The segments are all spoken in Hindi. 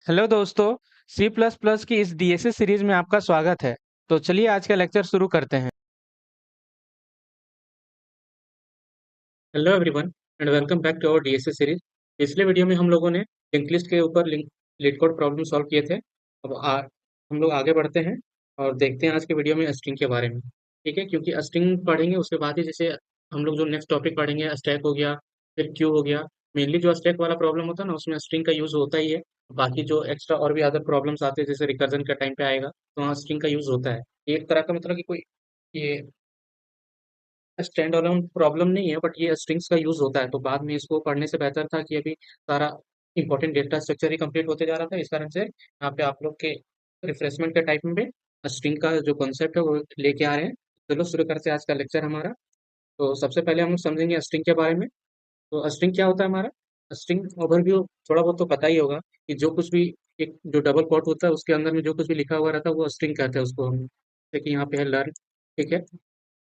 हेलो दोस्तों। सी प्लस प्लस की इस डीएसए सीरीज में आपका स्वागत है। तो चलिए आज का लेक्चर शुरू करते हैं। Hello everyone and welcome back to our DSA series. पिछले वीडियो में हम लोगों ने लिंक लिस्ट के ऊपर लीड कोड प्रॉब्लम सॉल्व किए थे। अब हम लोग आगे बढ़ते हैं और देखते हैं आज के वीडियो में स्ट्रिंग के बारे में। ठीक है, क्योंकि स्ट्रिंग पढ़ेंगे उसके बाद ही जैसे हम लोग जो नेक्स्ट टॉपिक पढ़ेंगे स्टैक हो गया, फिर क्यू हो गया। मेनली जो स्टैक वाला प्रॉब्लम होता है ना उसमें स्ट्रिंग का यूज होता ही है। बाकी जो एक्स्ट्रा और भी अदर प्रॉब्लम्स आते हैं जैसे रिकर्जन का टाइम पे आएगा तो वहाँ स्ट्रिंग का यूज होता है। एक तरह का मतलब कि कोई ये स्टैंड अलोन प्रॉब्लम नहीं है, बट ये स्ट्रिंग्स का यूज होता है तो बाद में इसको पढ़ने से बेहतर था कि अभी सारा इंपॉर्टेंट डेटा स्ट्रक्चर ही कंप्लीट होते जा रहा था। इस कारण से यहाँ पे आप लोग के रिफ्रेशमेंट के टाइम में स्ट्रिंग का जो कॉन्सेप्ट है वो लेके आ रहे हैं। चलो शुरू करते हैं आज का लेक्चर हमारा। तो सबसे पहले हम लोग समझेंगे स्ट्रिंग के बारे में। तो स्ट्रिंग क्या होता है हमारा? स्ट्रिंग ओवरव्यू थोड़ा बहुत तो पता ही होगा कि जो कुछ भी एक जो डबल कोट होता है उसके अंदर में जो कुछ भी लिखा हुआ रहता है वो स्ट्रिंग कहते हैं उसको हम। जैसे कि यहाँ पे है लर्न। ठीक है,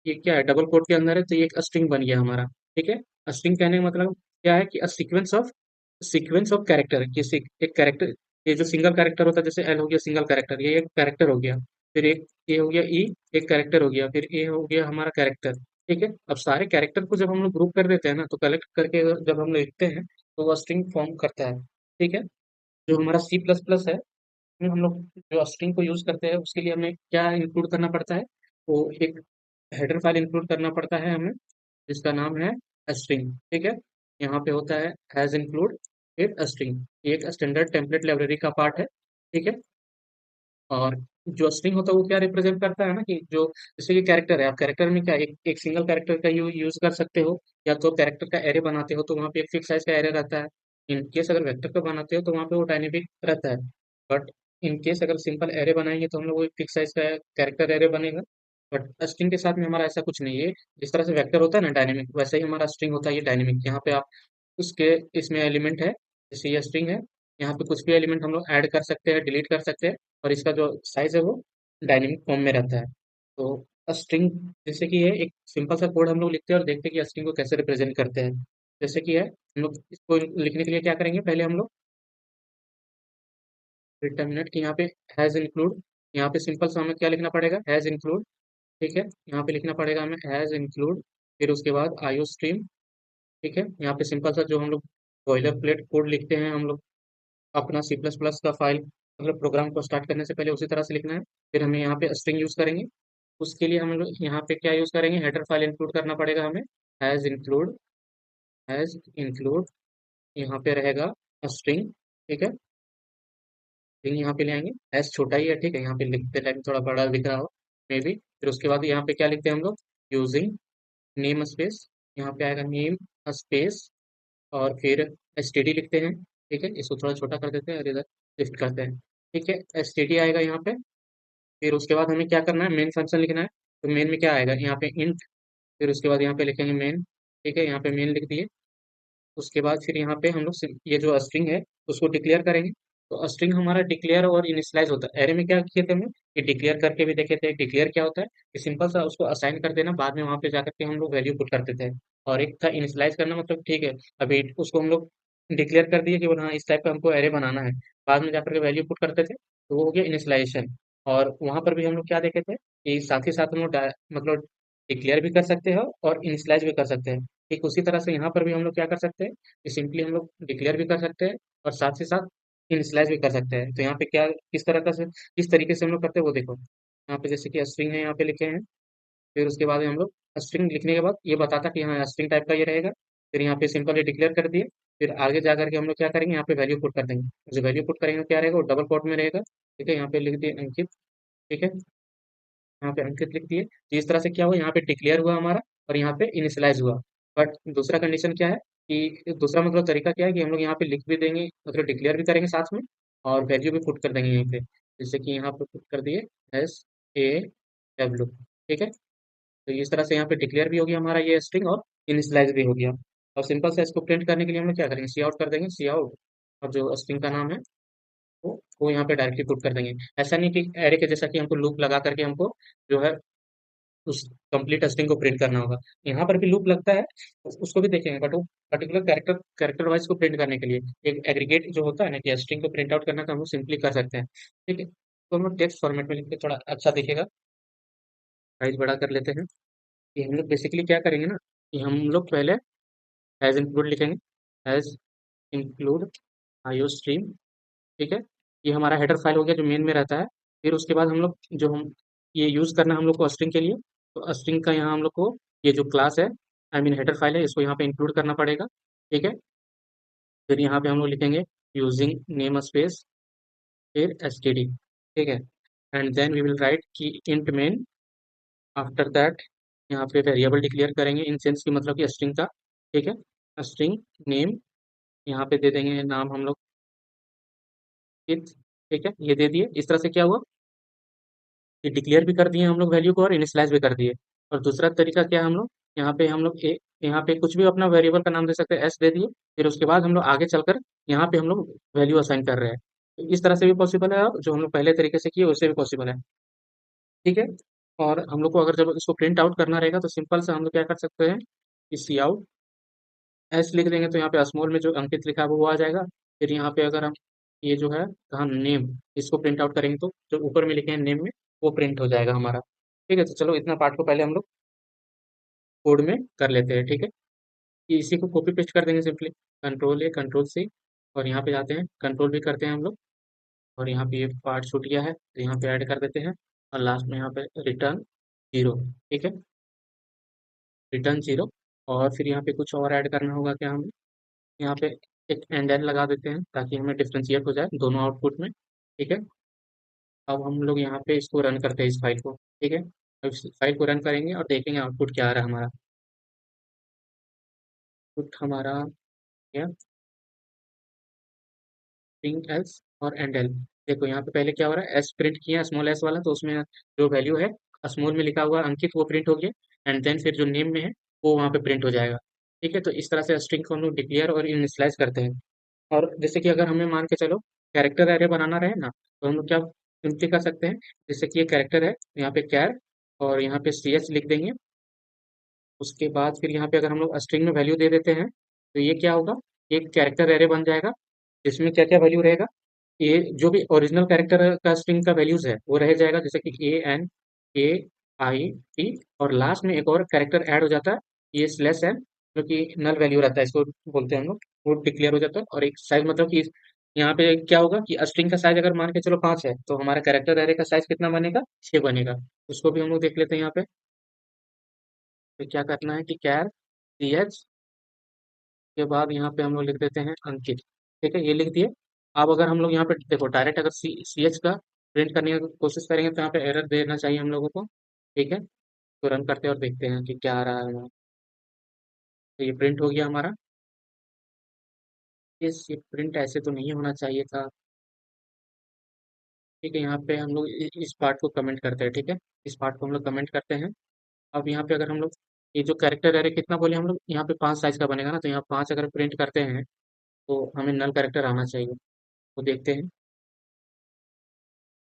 ये क्या है, डबल कोट के अंदर है तो ये एक स्ट्रिंग बन गया हमारा। ठीक है, स्ट्रिंग कहने का मतलब क्या है कि सीक्वेंस ऑफ कैरेक्टर, एक कैरेक्टर, ये जो सिंगल कैरेक्टर होता है जैसे एल हो गया सिंगल कैरेक्टर, ये एक कैरेक्टर हो गया। फिर एक ए हो गया ई, एक कैरेक्टर हो गया, फिर ए हो गया हमारा कैरेक्टर। ठीक है, अब सारे कैरेक्टर को जब हम लोग ग्रुप कर देते हैं ना तो कलेक्ट करके जब हम लोग लिखते हैं तो वो स्ट्रिंग फॉर्म करता है। ठीक है, जो हमारा सी प्लस प्लस है उसमें हम लोग जो स्ट्रिंग को यूज करते हैं उसके लिए हमें क्या इंक्लूड करना पड़ता है, वो एक हेडर फाइल इंक्लूड करना पड़ता है हमें, जिसका नाम है स्ट्रिंग। ठीक है, यहाँ पे होता है हैज इंक्लूड विद स्ट्रिंग, ये एक स्टैंडर्ड टेम्पलेट लाइब्रेरी का पार्ट है। ठीक है, और जो स्ट्रिंग होता है वो क्या रिप्रेजेंट करता है ना कि जो जैसे ये कैरेक्टर है, आप कैरेक्टर में क्या एक सिंगल कैरेक्टर का यूज कर सकते हो, या तो कैरेक्टर का एरे बनाते हो तो वहाँ पे एक फिक्स साइज का एरे रहता है। इन केस अगर वेक्टर का बनाते हो तो वहाँ पे वो डायनेमिक रहता है। बट इन केस अगर सिंपल एरे बनाएंगे तो हम लोग वो एक फिक्स साइज का कैरेक्टर एरे बनेगा। बट स्ट्रिंग के साथ में हमारा ऐसा कुछ नहीं है। जिस तरह से वेक्टर होता है ना डायनेमिक, वैसे ही हमारा स्ट्रिंग होता है ये डायनेमिक। यहाँ पे आप उसके इसमें एलिमेंट है, जैसे ये स्ट्रिंग है, यहाँ पे कुछ भी एलिमेंट हम लोग ऐड कर सकते हैं, डिलीट कर सकते हैं, और इसका जो साइज है वो डायनेमिक फॉर्म में रहता है। तो स्ट्रिंग जैसे कि है एक सिंपल सा कोड हम लोग लिखते हैं और देखते हैं कि स्ट्रिंग को कैसे रिप्रेजेंट करते हैं। जैसे कि है हम लोग इसको लिखने के लिए क्या करेंगे, पहले हम लोग डिटरमिनेट की यहाँ पे हैज इंक्लूड, यहाँ पे सिंपल सा हमें क्या लिखना पड़ेगा, हैज इंक्लूड। ठीक है, यहाँ पे लिखना पड़ेगा हमें हैज इंक्लूड, फिर उसके बाद आईओ स्ट्रीम। ठीक है, यहाँ पे सिंपल सा जो हम लोग बॉयलर प्लेट कोड लिखते हैं हम लोग अपना सी प्लस प्लस का फाइल मतलब प्रोग्राम को स्टार्ट करने से पहले उसी तरह से लिखना है। फिर हमें यहाँ पे स्ट्रिंग यूज करेंगे, उसके लिए हम लोग यहाँ पे क्या यूज करेंगे, हेडर फाइल इंक्लूड करना पड़ेगा हमें। हैज इंक्लूड, हैज इंक्लूड, यहाँ पे रहेगा स्ट्रिंग। ठीक है, स्ट्रिंग यहाँ पे ले आएंगे, हैज छोटा ही है, ठीक है, यहाँ पे लिखते टाइम थोड़ा बड़ा दिख रहा हो मे बी। फिर उसके बाद यहाँ पे क्या लिखते हैं हम लोग, यूजिंग नेम स्पेस, यहाँ पे आएगा नेम स्पेस, और फिर एसटीडी लिखते हैं। ठीक है, इसको थोड़ा छोटा कर देते हैं और इधर शिफ्ट करते हैं। ठीक है, एसटीडी आएगा यहाँ पे। फिर उसके बाद हमें क्या करना है, मेन फंक्शन लिखना है। तो मेन में क्या आएगा, यहाँ पे इंट, फिर उसके बाद यहाँ पे लिखेंगे मेन। ठीक है, यहाँ पे मेन लिख दिए। उसके बाद फिर यहाँ पे हम लोग ये जो स्ट्रिंग है उसको डिक्लेयर करेंगे। तो स्ट्रिंग हमारा डिक्लेयर और इनिशियलाइज होता है। एरे में क्या किए थे हमने, ये डिक्लेयर करके भी देखे थे। डिक्लेयर क्या होता है कि सिंपल सा उसको असाइन कर देना, बाद में वहां पे जाकर के हम लोग वैल्यू पुट करते थे। और एक था इनिशियलाइज करना, मतलब ठीक है अभी उसको हम लोग डिक्लेयर कर दिए कि हाँ इस टाइप का हमको एरे बनाना है, बाद में जाकर के वैल्यू पुट करते थे तो वो हो गया इनिशियलाइजेशन। और वहां पर भी हम लोग क्या देखे थे कि साथ ही साथ हम लोग मतलब डिक्लेयर भी कर सकते हैं और इनिशियलाइज भी कर सकते हैं। ठीक उसी तरह से यहाँ पर भी हम लोग क्या कर सकते हैं कि सिंपली हम लोग डिक्लेयर भी कर सकते हैं और साथ ही साथ इनिशियलाइज भी कर सकते हैं। तो यहाँ पे क्या किस तरह का से किस तरीके से हम लोग करते हैं वो देखो। यहाँ पे जैसे कि स्ट्रिंग है यहाँ पे लिखे हैं, फिर उसके बाद हम लोग स्ट्रिंग लिखने के बाद ये बताता कि हाँ स्ट्रिंग टाइप का ये रहेगा। फिर यहाँ पे सिंपली डिक्लेयर कर दिए। फिर आगे जा करके हम लोग क्या करेंगे, यहाँ पे वैल्यू पुट कर देंगे। जो वैल्यू पुट करेंगे क्या रहेगा, वो डबल कोट में रहेगा। ठीक है, यहाँ पे लिख दिए अंकित। ठीक है, यहाँ पे अंकित लिख दिए। तो इस तरह से क्या हुआ, यहाँ पे डिक्लेयर हुआ हमारा और यहाँ पे इनिशियलाइज हुआ। बट दूसरा कंडीशन क्या है कि दूसरा मतलब तरीका क्या है कि हम लोग यहाँ पे लिख भी देंगे, मतलब डिक्लेयर भी करेंगे साथ में और वैल्यू भी पुट कर देंगे यहीं पे। जैसे कि यहाँ पे पुट कर दिए एस ए डब्ल्यू। ठीक है, तो इस तरह से यहाँ पे डिक्लेयर भी हो गया हमारा ये स्ट्रिंग और इनिशियलाइज भी हो गया। और सिंपल से इसको प्रिंट करने के लिए हम लोग क्या करेंगे, सी आउट कर देंगे, सी आउट, और जो स्ट्रिंग का नाम है वो यहाँ पे डायरेक्टली पुट कर देंगे। ऐसा नहीं कि एरे के जैसा कि हमको लूप लगा करके हमको जो है उस कंप्लीट स्ट्रिंग को प्रिंट करना होगा। यहाँ पर भी लूप लगता है, उसको भी देखेंगे, बट वो पर्टिकुलर कैरेक्टर वाइज को प्रिंट करने के लिए एक एग्रीगेट जो होता है ना कि स्ट्रिंग को प्रिंट आउट करना, तो हम लोग सिंपली कर सकते हैं। ठीक है, तो हम लोग टेक्स्ट फॉर्मेट में लिखते थोड़ा अच्छा दिखेगा। साइज बड़ा कर लेते हैं। कि हम लोग बेसिकली क्या करेंगे ना कि हम लोग पहले एज इंक्लूड लिखेंगे, एज इंक्लूड आईओ स्ट्रीम। ठीक है, ये हमारा हेडर फाइल हो गया जो मेन में रहता है। फिर उसके बाद हम लोग जो हम ये यूज़ करना है हम लोग को स्ट्रिंग के लिए, तो स्ट्रिंग का यहाँ हम लोग को ये जो क्लास है, आई मीन हेडर फाइल है, इसको यहाँ पे इंक्लूड करना पड़ेगा। ठीक है, फिर यहाँ पे हम लोग लिखेंगे यूजिंग नेम स्पेस फिर एसटीडी। ठीक है, and then we will write की इंट मेन। आफ्टर दैट यहाँ पे वेरिएबल डिक्लेयर करेंगे इन सेंस की मतलब कि स्ट्रिंग का। ठीक है, स्ट्रिंग नेम यहाँ पे दे देंगे नाम हम लोग कित। ठीक है, ये दे दिए। इस तरह से क्या हुआ कि डिक्लेयर भी कर दिए हम लोग वैल्यू को और इनिशियलाइज भी कर दिए। और दूसरा तरीका क्या है, हम लोग यहाँ पे कुछ भी अपना वेरिएबल का नाम दे सकते हैं, एस दे दिए। फिर उसके बाद हम लोग आगे चलकर यहाँ पे हम लोग वैल्यू असाइन कर रहे हैं। तो इस तरह से भी पॉसिबल है, और जो हम लोग पहले तरीके से किए उससे भी पॉसिबल है। ठीक है, और हम लोग को अगर जब इसको प्रिंट आउट करना रहेगा तो सिंपल से हम लोग क्या कर सकते हैं कि सी आउट एस लिख देंगे, तो यहाँ पे स्मॉल में जो अंकित लिखा है वो आ जाएगा। फिर यहाँ पे अगर हम ये जो है कहा नेम, इसको प्रिंट आउट करेंगे तो जो ऊपर में लिखे हैं नेम में वो प्रिंट हो जाएगा हमारा। ठीक है, तो चलो इतना पार्ट को पहले हम लोग कोड में कर लेते हैं। ठीक है, कि इसी को कॉपी पेस्ट कर देंगे simply, control A control C, और यहाँ पे जाते हैं कंट्रोल भी करते हैं हम लोग। और यहाँ पे ये पार्ट छूट गया है तो यहाँ पे ऐड कर देते हैं, और लास्ट में यहाँ पे रिटर्न जीरो। ठीक है, रिटर्न जीरो। और फिर यहाँ पे कुछ और ऐड करना होगा क्या हमें, यहाँ पे एक एंड एन लगा देते हैं ताकि हमें डिफ्रेंशिएट हो जाए दोनों आउटपुट में। ठीक है, अब हम लोग यहाँ पे इसको रन करते हैं इस फाइल को। ठीक है, अब इस फाइल को रन करेंगे और देखेंगे आउटपुट क्या आ रहा है हमारा। आउटपुट हमारा क्या, स्ट्रिंग एस और एंड एल। देखो यहाँ पे पहले क्या हो रहा है, एस प्रिंट किया स्मॉल एस वाला, तो उसमें जो वैल्यू है स्मॉल में लिखा हुआ अंकित वो प्रिंट हो गया, एंड देन फिर जो नेम में है वो वहाँ पे प्रिंट हो जाएगा। ठीक है, तो इस तरह से स्ट्रिंग को हम लोग डिक्लेयर और इनिशियलाइज करते हैं। और जैसे कि अगर हमें मान के चलो कैरेक्टर एरे बनाना रहे ना, तो हम लोग क्या सिंपली कर सकते हैं, जैसे कि ये कैरेक्टर है यहाँ पे कैर, और यहाँ पे सी एच लिख देंगे। उसके बाद फिर यहाँ पे अगर हम लोग स्ट्रिंग में वैल्यू दे देते हैं तो ये क्या होगा, एक कैरेक्टर एरे बन जाएगा जिसमें क्या क्या वैल्यू रहेगा। ये जो भी ओरिजिनल कैरेक्टर का स्ट्रिंग का वैल्यूज है वो रह जाएगा, जैसे कि A N A I T, और लास्ट में एक और कैरेक्टर ऐड हो जाता है, ये स्लैश एन, जो कि नल वैल्यू रहता है, इसको बोलते हैं हम लोग, वो डिक्लेयर हो जाता है। और एक साइज मतलब कि यहाँ पे क्या होगा कि स्ट्रिंग का साइज अगर मान के चलो 5 है, तो हमारा कैरेक्टर एरे का साइज कितना बनेगा, 6 बनेगा। उसको भी हम लोग देख लेते हैं यहाँ पे। तो क्या करना है कि कैर सी एच के बाद यहाँ पे हम लोग लिख देते हैं अंकित। ठीक है, ये लिख दिए। अब अगर हम लोग यहाँ पे देखो डायरेक्ट अगर सी एच का प्रिंट करने की कोशिश करेंगे तो यहाँ पे एरर देना चाहिए हम लोगों को। ठीक है, तो रन करते हैं और देखते हैं कि क्या आ रहा है हमारा। तो ये प्रिंट हो गया हमारा। ये प्रिंट ऐसे तो नहीं होना चाहिए था। ठीक है, यहाँ पे हम लोग इस पार्ट को कमेंट करते हैं। ठीक है, इस पार्ट को हम लोग कमेंट करते हैं। अब यहाँ पे अगर हम लोग ये जो कैरेक्टर एरे कितना बोले हम लोग, यहाँ पे 5 साइज का बनेगा ना, तो यहाँ 5 अगर प्रिंट करते हैं तो हमें नल कैरेक्टर आना चाहिए। तो देखते हैं,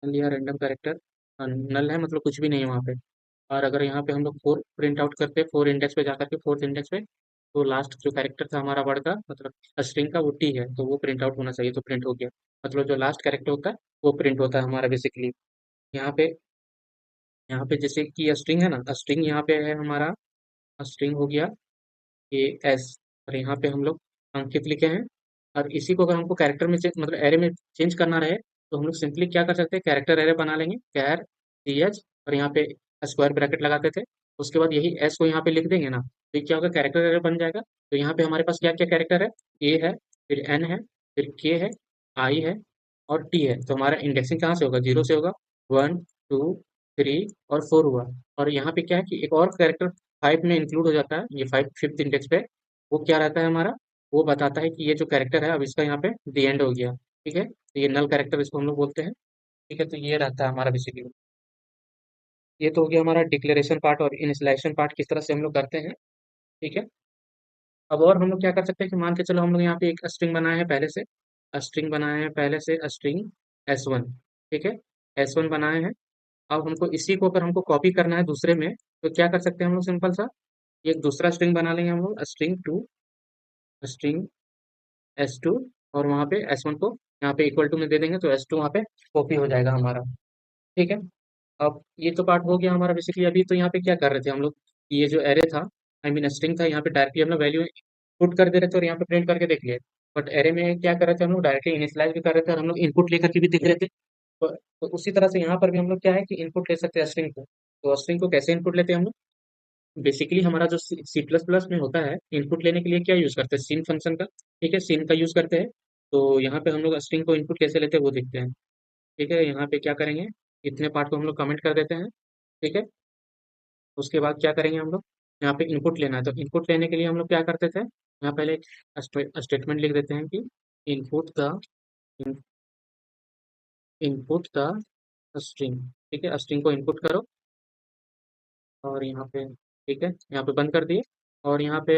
नल या रैंडम कैरेक्टर, नल है मतलब कुछ भी नहीं है वहाँ पे। और अगर यहाँ पे हम लोग 4 प्रिंट आउट करते हैं, 4 इंडेक्स पे जाकर के, 4th इंडेक्स पे, तो लास्ट जो कैरेक्टर था हमारा वर्ड का मतलब स्ट्रिंग का वो टी है, तो वो प्रिंट आउट होना चाहिए, तो प्रिंट हो गया। मतलब जो लास्ट कैरेक्टर होता है वो प्रिंट होता है हमारा बेसिकली। यहाँ पे यहाँ पे जैसे कि स्ट्रिंग है ना, स्ट्रिंग यहाँ पे है हमारा, स्ट्रिंग हो गया ए एस, और यहाँ पे हम लोग अंकित लिखे हैं। और इसी को अगर हमको कैरेक्टर में मतलब एरे में चेंज करना रहे, तो हम लोग सिंपली क्या कर सकते हैं, कैरेक्टर एरे बना लेंगे, कैर सी एच, और यहाँ पे स्क्वायर ब्रैकेट लगाते थे। उसके बाद यही एस को यहाँ पे लिख देंगे ना, तो ये क्या होगा, कैरेक्टर एरे बन जाएगा। तो यहाँ पे हमारे पास क्या क्या कैरेक्टर है, ए है, फिर एन है, फिर के है, आई है, और टी है। तो हमारा इंडेक्सिंग कहाँ से होगा, जीरो से होगा, 1 2 3 और 4 हुआ। और यहाँ पे क्या है कि एक और कैरेक्टर 5 में इंक्लूड हो जाता है, ये 5th इंडेक्स पे। वो क्या रहता है हमारा, वो बताता है कि ये जो कैरेक्टर है अब इसका यहाँ पे दी एंड हो गया। ठीक है, तो ये नल कैरेक्टर इसको हम लोग बोलते हैं। ठीक है, तो ये रहता है हमारा बेसिकली। ये तो हो गया हमारा डिक्लेरेशन पार्ट और इनिशियलाइजेशन पार्ट किस तरह से हम लोग करते हैं। ठीक है, अब और हम लोग क्या कर सकते हैं कि मान के चलो हम लोग यहाँ पे एक स्ट्रिंग बनाए हैं पहले से, स्ट्रिंग बनाए हैं पहले से, स्ट्रिंग S1। ठीक है, S1 बनाए हैं। अब हमको इसी को अगर हमको कॉपी करना है दूसरे में, तो क्या कर सकते हैं हम लोग? सिंपल सा एक दूसरा स्ट्रिंग बना लेंगे हम लोग, स्ट्रिंग S2, और वहाँ पे S1 को यहाँ पे इक्वल टू में दे देंगे, तो S2 वहाँ पे कॉपी हो जाएगा हमारा। ठीक है। अब ये तो पार्ट हो गया हमारा बेसिकली। अभी तो यहाँ पे क्या कर रहे थे हम लोग, ये जो एरे था, आई मीन स्ट्रिंग था, यहाँ पे डायरेक्टली हम लोग वैल्यू पुट कर दे रहे थे और यहाँ पे प्रिंट करके देख लिए। बट एरे में क्या कर रहे थे हम लोग, डायरेक्टली इनिशियलाइज भी कर रहे थे और हम लोग इनपुट लेकर के भी देख रहे थे। तो उसी तरह से यहाँ पर भी हम लोग क्या है कि इनपुट ले सकते हैं स्ट्रिंग को। तो स्ट्रिंग को कैसे इनपुट लेते हैं हम लोग? बेसिकली हमारा जो सी प्लस प्लस में होता है, इनपुट लेने के लिए क्या यूज करते हैं? सीन फंक्शन का। ठीक है, सीन का यूज करते हैं। तो यहाँ पे हम लोग स्ट्रिंग को इनपुट कैसे लेते हैं वो देखते हैं। ठीक है, यहाँ पे क्या करेंगे, इतने पार्ट को हम लोग कमेंट कर देते हैं। ठीक है, उसके बाद क्या करेंगे हम लोग, यहाँ पे इनपुट लेना है, तो इनपुट लेने के लिए हम लोग क्या करते थे, यहाँ पहले एक स्टेटमेंट लिख देते हैं कि input the input the string. ठीक है, स्ट्रिंग को इनपुट करो, और यहाँ पे ठीक है, यहाँ पे बंद कर दिए। और यहाँ पे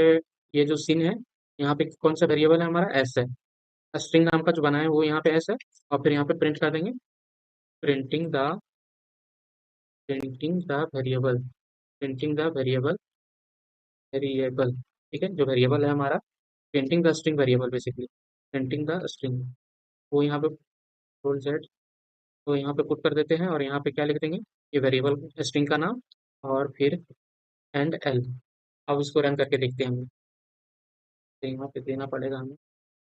ये जो सीन है, यहाँ पे कौन सा वेरिएबल है हमारा? एस है। स्ट्रिंग नाम का जो बना है वो यहाँ पे एस है। और फिर यहाँ पे प्रिंट कर देंगे, printing the printing the variable printing the variable. ठीक है, जो वेरिएबल है हमारा, printing the string variable, basically printing the string, वो यहाँ पे फुल सेट, तो यहाँ पे पुट कर देते हैं। और यहाँ पे क्या लिख देंगे, ये वेरिएबल स्ट्रिंग का नाम, और फिर एंड एल। अब इसको रन करके देखते हैं हमें, तो यहाँ पे देना पड़ेगा हमें।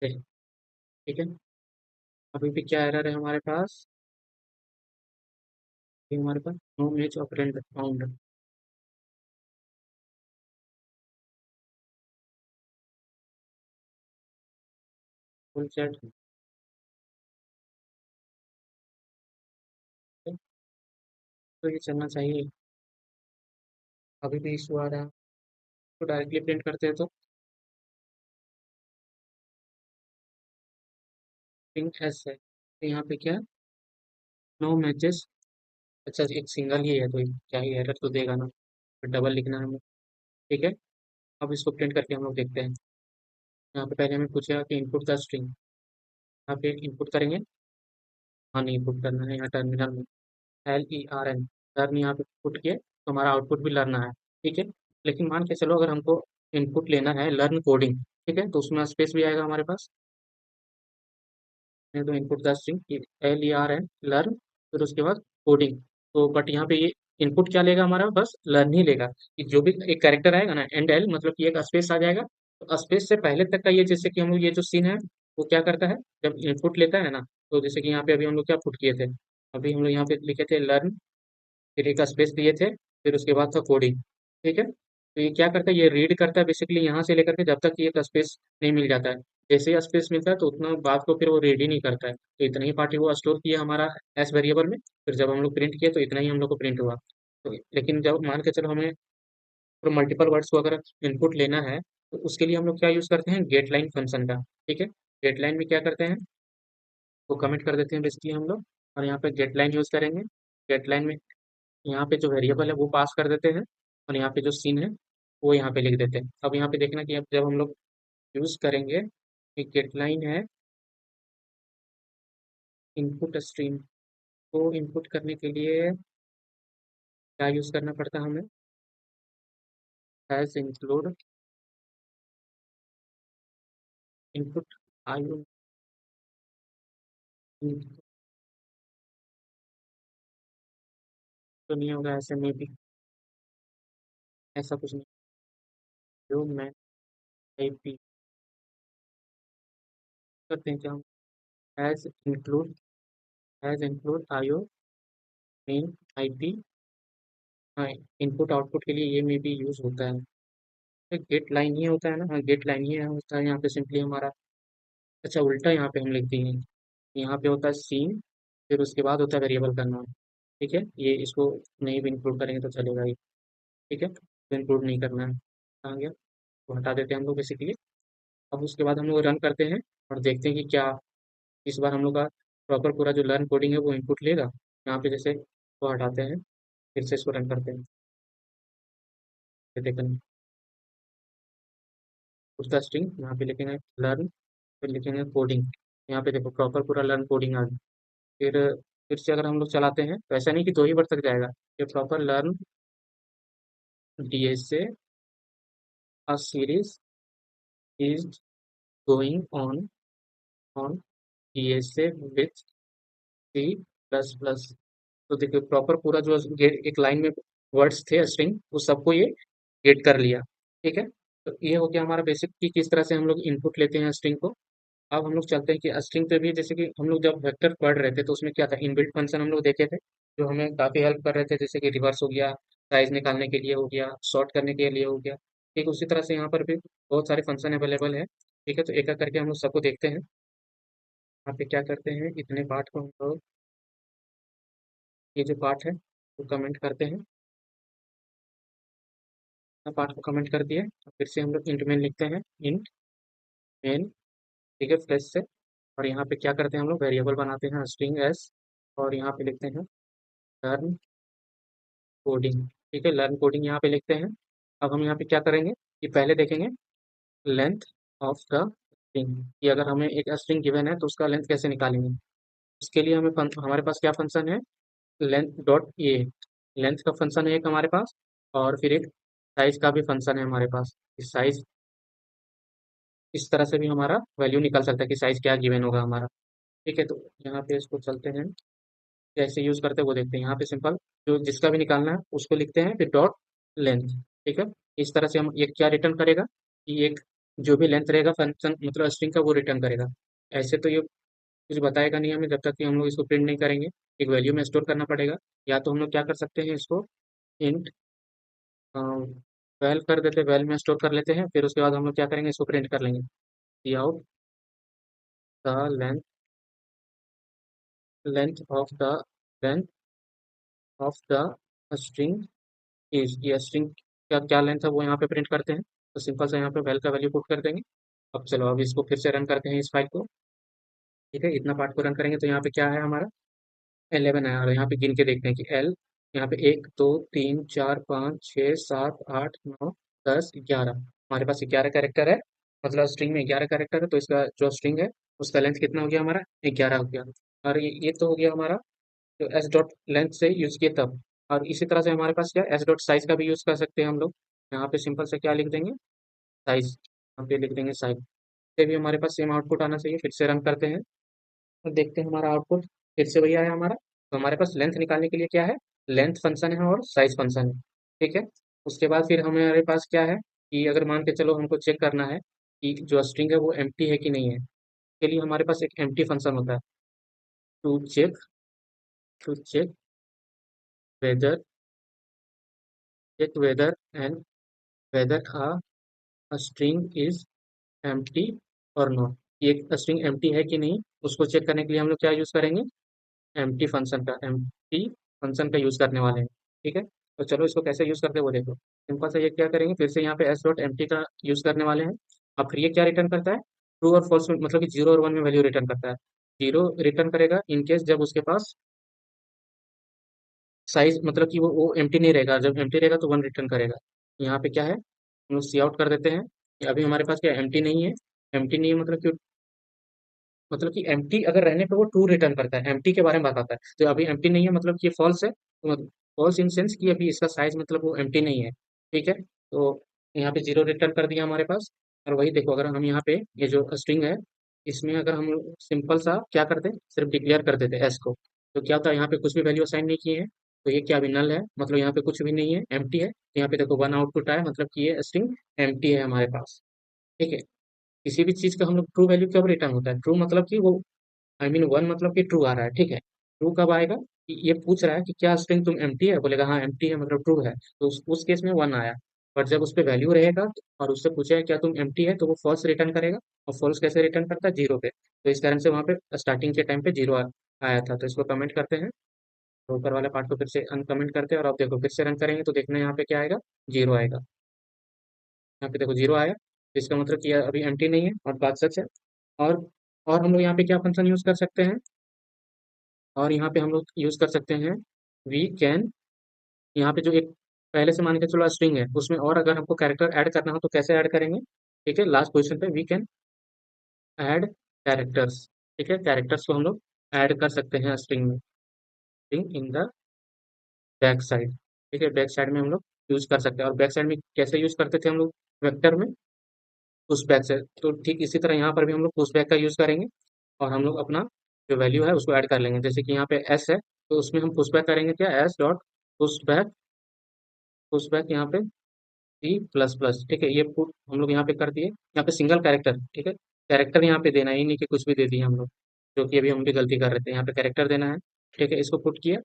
ठीक है, अभी भी क्या एरर है हमारे पास? अभी हमारे पास no match operand found. Full set, तो ये चलना चाहिए। अभी भी इशू आ रहा है, तो डायरेक्टली प्रिंट करते हैं, तो प्रिंट एस है, तो यहाँ पे क्या, नो मैचेस। अच्छा, एक सिंगल ही है, तो ये क्या ही एरर तो देगा ना, फिर डबल लिखना है हमें। ठीक है, अब इसको प्रिंट करके हम लोग देखते हैं। यहाँ पे पहले हमें पूछेगा कि इनपुट द स्ट्रिंग, यहाँ पे इनपुट करेंगे। हाँ, नहीं इनपुट करना है, यहाँ टर्मिनल में LERN, लर्न यहाँ पे पुट किए, तो हमारा आउटपुट भी लर्न है। ठीक है, लेकिन मान के चलो अगर हमको इनपुट लेना है लर्न कोडिंग, ठीक है, तो उसमें स्पेस भी आएगा हमारे पास। नहीं तो input the string LERN learn, फिर उसके बाद कोडिंग। तो बट यहाँ पे ये इनपुट क्या लेगा हमारा, बस लर्न ही लेगा। कि जो भी एक कैरेक्टर आएगा ना, एंड एल मतलब कि एक स्पेस आ जाएगा, तो स्पेस से पहले तक का ये, जैसे कि हम लोग ये जो सीन है, वो क्या करता है, जब इनपुट लेता है ना, तो जैसे कि यहाँ पे अभी हम लोग क्या पुट किए थे, अभी हम लोग यहाँ पे लिखे थे लर्न, फिर एक स्पेस दिए थे, फिर उसके बाद था कोडिंग। ठीक है, तो ये क्या करता है, ये रीड करता है बेसिकली यहाँ से लेकर के, जब तक कि एक स्पेस नहीं मिल जाता है। जैसे ही स्पेस मिलता है तो उतना बात को फिर वो रीड ही नहीं करता है, तो इतना ही पार्ट वो स्टोर किया हमारा एस वेरिएबल में। फिर जब हम लोग प्रिंट किए तो इतना ही हम लोग को प्रिंट हुआ। तो लेकिन जब मान के चलो हमें मल्टीपल वर्ड्स को अगर इनपुट लेना है, तो उसके लिए हम लोग क्या यूज़ करते हैं, गेट लाइन फंक्शन का। ठीक है, गेट लाइन में क्या करते हैं, वो कमेंट कर देते हैं बेसिकली हम लोग, और यहाँ पे गेट लाइन यूज़ करेंगे। गेट लाइन में यहाँ पे जो वेरिएबल है वो पास कर देते हैं, और यहाँ पे जो सीन है वो यहाँ पे लिख देते हैं। अब यहाँ पे देखना कि अब जब हम लोग यूज़ करेंगे, कि गेट लाइन है इनपुट स्ट्रीम, को इनपुट करने के लिए क्या यूज़ करना पड़ता है हमें, एज इंक्लूड इनपुट आयु, तो नहीं होगा ऐसे में भी, ऐसा कुछ नहीं, जो मैं IP करते हैं क्या हम, एज इंक्लूड आयो मेन IP। हाँ, इनपुट आउटपुट के लिए ये में भी यूज़ होता है, गेट लाइन ही होता है ना, हाँ गेट लाइन ही होता है यहाँ पे सिंपली हमारा। अच्छा, उल्टा यहाँ पे हम लिख दिए हैं, यहाँ पे होता है सीन, फिर उसके बाद होता है वेरिएबल का नाम। ठीक है, ये इसको नहीं भी इंक्लूड करेंगे तो चलेगा ये। ठीक है, तो इंक्लूड नहीं करना है, कहाँ गया, तो हटा देते हैं हम लोग बेसिकली। अब उसके बाद हम लोग रन करते हैं और देखते हैं कि क्या इस बार हम लोग का प्रॉपर पूरा जो लर्न कोडिंग है वो इनपुट लेगा। यहाँ पे जैसे वो हटाते हैं, फिर से इसको रन करते हैं, ये देखते हैं उसका स्ट्रिंग, यहाँ पे लिखेंगे लर्न, फिर लिखेंगे कोडिंग। यहाँ पे देखो प्रॉपर पूरा लर्न कोडिंग आ गया। फिर फिर से अगर हम लोग चलाते हैं तो ऐसा नहीं कि 2 ही बार तक जाएगा, ये proper learn DSA a series is going on DSA with C plus plus. तो देखिए प्रॉपर पूरा जो एक लाइन में वर्ड्स थे स्ट्रिंग, उस सबको ये गेट कर लिया। ठीक है, तो ये हो गया हमारा बेसिक कि किस तरह से हम लोग इनपुट लेते हैं स्ट्रिंग को। अब हम लोग चलते हैं कि स्ट्रिंग पे भी, जैसे कि हम लोग जब वेक्टर पढ़ रहे थे तो उसमें क्या था, इनबिल्ट फंक्शन हम लोग देखे थे जो हमें काफ़ी हेल्प कर रहे थे, जैसे कि रिवर्स हो गया, साइज निकालने के लिए हो गया, सॉर्ट करने के लिए हो गया। ठीक उसी तरह से यहाँ पर भी बहुत सारे फंक्शन अवेलेबल है। ठीक है, तो एक एक करके हम लोग सबको देखते हैं। यहाँ पे क्या करते हैं, इतने पार्ट को हम लोग, ये जो पार्ट है वो कमेंट करते हैं, पार्ट को कमेंट कर दिए। फिर से हम लोग इंट मेन लिखते हैं, इंट मेन। ठीक है, फ्लैश से। और यहाँ पे क्या करते हैं, हम लोग वेरिएबल बनाते हैं स्ट्रिंग एस, और यहाँ पे लिखते हैं लर्न कोडिंग। ठीक है, लर्न कोडिंग यहाँ पे लिखते हैं। अब हम यहाँ पे क्या करेंगे कि पहले देखेंगे लेंथ ऑफ द स्ट्रिंग, कि अगर हमें एक स्ट्रिंग गिवन है तो उसका लेंथ कैसे निकालेंगे। उसके लिए हमारे पास क्या फंक्शन है, लेंथ डॉट ए, लेंथ का फंक्शन है एक हमारे पास, और फिर एक साइज का भी फंक्शन है हमारे पास। इस साइज, इस तरह से भी हमारा वैल्यू निकल सकता है कि साइज क्या गिवन होगा हमारा। ठीक है, तो यहाँ पे इसको चलते हैं, कैसे यूज करते हैं वो देखते हैं। यहाँ पे सिंपल जो जिसका भी निकालना है उसको लिखते हैं, फिर डॉट लेंथ। ठीक है, इस तरह से हम ये क्या रिटर्न करेगा कि एक जो भी लेंथ रहेगा फंक्शन मतलब स्ट्रिंग का, वो रिटर्न करेगा। ऐसे तो ये कुछ बताएगा नहीं हमें जब तक कि हम लोग इसको प्रिंट नहीं करेंगे, एक वैल्यू में स्टोर करना पड़ेगा। या तो हम लोग क्या कर सकते हैं, इसको इंट वैल कर देते, वैल में स्टोर कर लेते हैं, फिर उसके बाद हम लोग क्या करेंगे, इसको प्रिंट कर लेंगे, see out the length of the length of the string is, ये स्ट्रिंग का क्या लेंथ है वो यहाँ पे प्रिंट करते हैं। तो सिंपल से यहाँ पे वैल का वैल्यू पुट कर देंगे। अब चलो, अब इसको फिर से रन करते हैं इस फाइल को। ठीक है, इतना पार्ट को रन करेंगे तो यहाँ पे क्या है हमारा 11 है, और यहाँ पे गिन के देखते हैं कि एल, यहाँ पे 1 2 3 4 5 6 7 8 9 10 11, हमारे पास 11 कैरेक्टर है। मतलब स्ट्रिंग में 11 कैरेक्टर है, तो इसका जो स्ट्रिंग है उसका लेंथ कितना हो गया हमारा, 11 हो गया। और ये तो हो गया हमारा जो एस डॉट लेंथ से यूज किए तब। और इसी तरह से हमारे पास क्या एस डॉट साइज का भी यूज कर सकते हैं हम लोग। यहाँ पे सिंपल से क्या लिख देंगे, साइज, यहाँ पे लिख देंगे साइज। से भी हमारे पास सेम आउटपुट आना चाहिए। फिर से रन करते हैं और देखते हैं हमारा आउटपुट फिर से वही आया हमारा। तो हमारे पास लेंथ निकालने के लिए क्या है, लेंथ फंक्शन है और साइज फंक्शन है। ठीक है, उसके बाद फिर हमारे पास क्या है कि अगर मान के चलो हमको चेक करना है कि जो स्ट्रिंग है वो एम्प्टी है कि नहीं है, के लिए हमारे पास एक एम्प्टी फंक्शन होता है, to check to whether check whether and whether a string is empty और नॉट, ये एक स्ट्रिंग एम्प्टी है कि नहीं उसको चेक करने के लिए हम लोग क्या यूज करेंगे, एम्प्टी फंक्शन का यूज करने वाले हैं। ठीक है, तो चलो इसको कैसे यूज करते हैं वो देखो। सिंपल से ये क्या करेंगे, फिर से यहाँ पे एस डॉट एम्प्टी का यूज करने वाले हैं। अब फिर ये क्या रिटर्न करता है, ट्रू और फॉल्स में, मतलब कि 0 और 1 में वैल्यू रिटर्न करता है। 0 रिटर्न करेगा इन केस जब उसके पास साइज, मतलब कि वो एम्प्टी नहीं रहेगा, जब एम्प्टी रहेगा तो 1 रिटर्न करेगा। यहाँ पे क्या है, हम लोग सी आउट कर देते हैं कि अभी हमारे पास क्या एम्प्टी नहीं है। एम्प्टी नहीं है मतलब कि एम्प्टी अगर रहने पे वो ट्रू रिटर्न करता है, एम्प्टी के बारे में बताता है। तो अभी एम्प्टी नहीं है मतलब कि ये फॉल्स है, तो फॉल्स इन सेंस कि अभी इसका साइज मतलब वो एम्प्टी नहीं है। ठीक है, तो यहाँ पे 0 रिटर्न कर दिया हमारे पास। और वही देखो, अगर हम यहाँ पे ये जो स्ट्रिंग है इसमें अगर हम सिंपल सा क्या करते, सिर्फ डिक्लेयर कर देते एस को, तो क्या होता है, यहाँ पे कुछ भी वैल्यू असाइन नहीं किए हैं, तो ये क्या अभी नल है, मतलब यहाँ पे कुछ भी नहीं है, एम्प्टी है। तो यहाँ पे देखो 1 आउटपुट आया, मतलब कि ये स्ट्रिंग एम्प्टी है हमारे पास। ठीक है, किसी भी चीज का हम लोग ट्रू वैल्यू कब रिटर्न होता है, ट्रू मतलब कि वो, आई मीन 1 मतलब कि ट्रू आ रहा है। ठीक है, ट्रू कब आएगा कि ये पूछ रहा है कि क्या स्ट्रिंग तुम एम्प्टी है, बोलेगा हाँ एम्प्टी है, मतलब ट्रू है, तो उस केस में 1 आया। पर जब उस पे वैल्यू रहेगा और उससे पूछेगा क्या तुम एम्प्टी है, तो वो फॉल्स रिटर्न करेगा। और फॉल्स कैसे रिटर्न करता है, 0 पे। तो इस कारण से वहाँ पे स्टार्टिंग के टाइम पे 0 आया था। तो इसको कमेंट करते हैं, तो ऊपर वाले पार्ट को फिर से अनकमेंट करते हैं, और अब देखो फिर से रन करेंगे तो देखना यहाँ पे क्या आएगा, 0 आएगा। यहाँ पे देखो 0 आया, तो इसका मतलब कि अभी एम्प्टी नहीं है और बात सच है। और और हम लोग यहाँ पे क्या फंक्शन यूज कर सकते हैं, और यहाँ पे हम लोग यूज कर सकते हैं वी कैन, यहाँ पे जो एक पहले से मान के चलो स्ट्रिंग है उसमें और अगर हमको कैरेक्टर ऐड करना हो तो कैसे ऐड करेंगे। ठीक है, लास्ट पोजीशन पे वी कैन ऐड कैरेक्टर्स। ठीक है, कैरेक्टर्स को हम लोग ऐड कर सकते हैं स्ट्रिंग में। String in the back side. ठीक है, बैक साइड में हम लोग यूज कर सकते हैं। और बैक साइड में कैसे यूज करते थे हम लोग वेक्टर में, पुश बैक से। तो ठीक इसी तरह यहाँ पर भी हम लोग पुश बैक का यूज करेंगे और हम लोग अपना जो वैल्यू है उसको ऐड कर लेंगे। जैसे कि यहाँ पे एस है तो उसमें हम पुश बैक करेंगे क्या, एस डॉट पुश बैक यहाँ पे सी प्लस प्लस। ठीक है, ये पुट हम लोग यहाँ पे कर दिए। यहाँ पे सिंगल कैरेक्टर, ठीक है, कैरेक्टर यहाँ पे देना है, ये नहीं कि कुछ भी दे दिए हम लोग, जो कि अभी हम भी गलती कर रहे थे। यहाँ पे कैरेक्टर देना है। ठीक है, इसको पुट किया।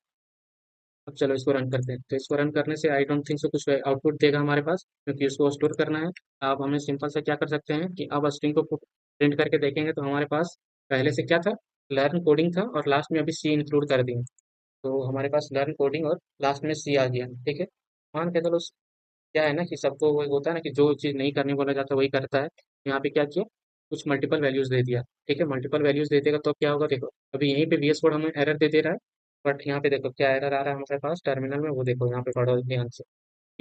अब चलो इसको रन करते हैं। तो इसको रन करने से आई डोंट थिंक सो कुछ आउटपुट देगा हमारे पास, क्योंकि उसको स्टोर करना है। अब हमें सिंपल से क्या कर सकते हैं कि अब स्ट्रिंग को प्रिंट करके देखेंगे तो हमारे पास पहले से क्या था, लर्न कोडिंग था, और लास्ट में अभी सी इंक्लूड कर दिए। तो हमारे पास लर्न कोडिंग और लास्ट में सी आ गया। ठीक है, मान के चलो क्या है ना कि सबको वही होता है ना कि जो चीज़ नहीं करने बोला जाता वही करता है। यहाँ पे क्या किया, कुछ मल्टीपल वैल्यूज दे दिया। ठीक है, मल्टीपल वैल्यूज दे देगा तो क्या होगा, देखो अभी यहीं पे VS कोड हमें एरर दे दे रहा है। बट यहाँ पे देखो क्या एरर आ रहा है हमारे पास टर्मिनल में, वो देखो यहाँ पे पढ़ो ध्यान से।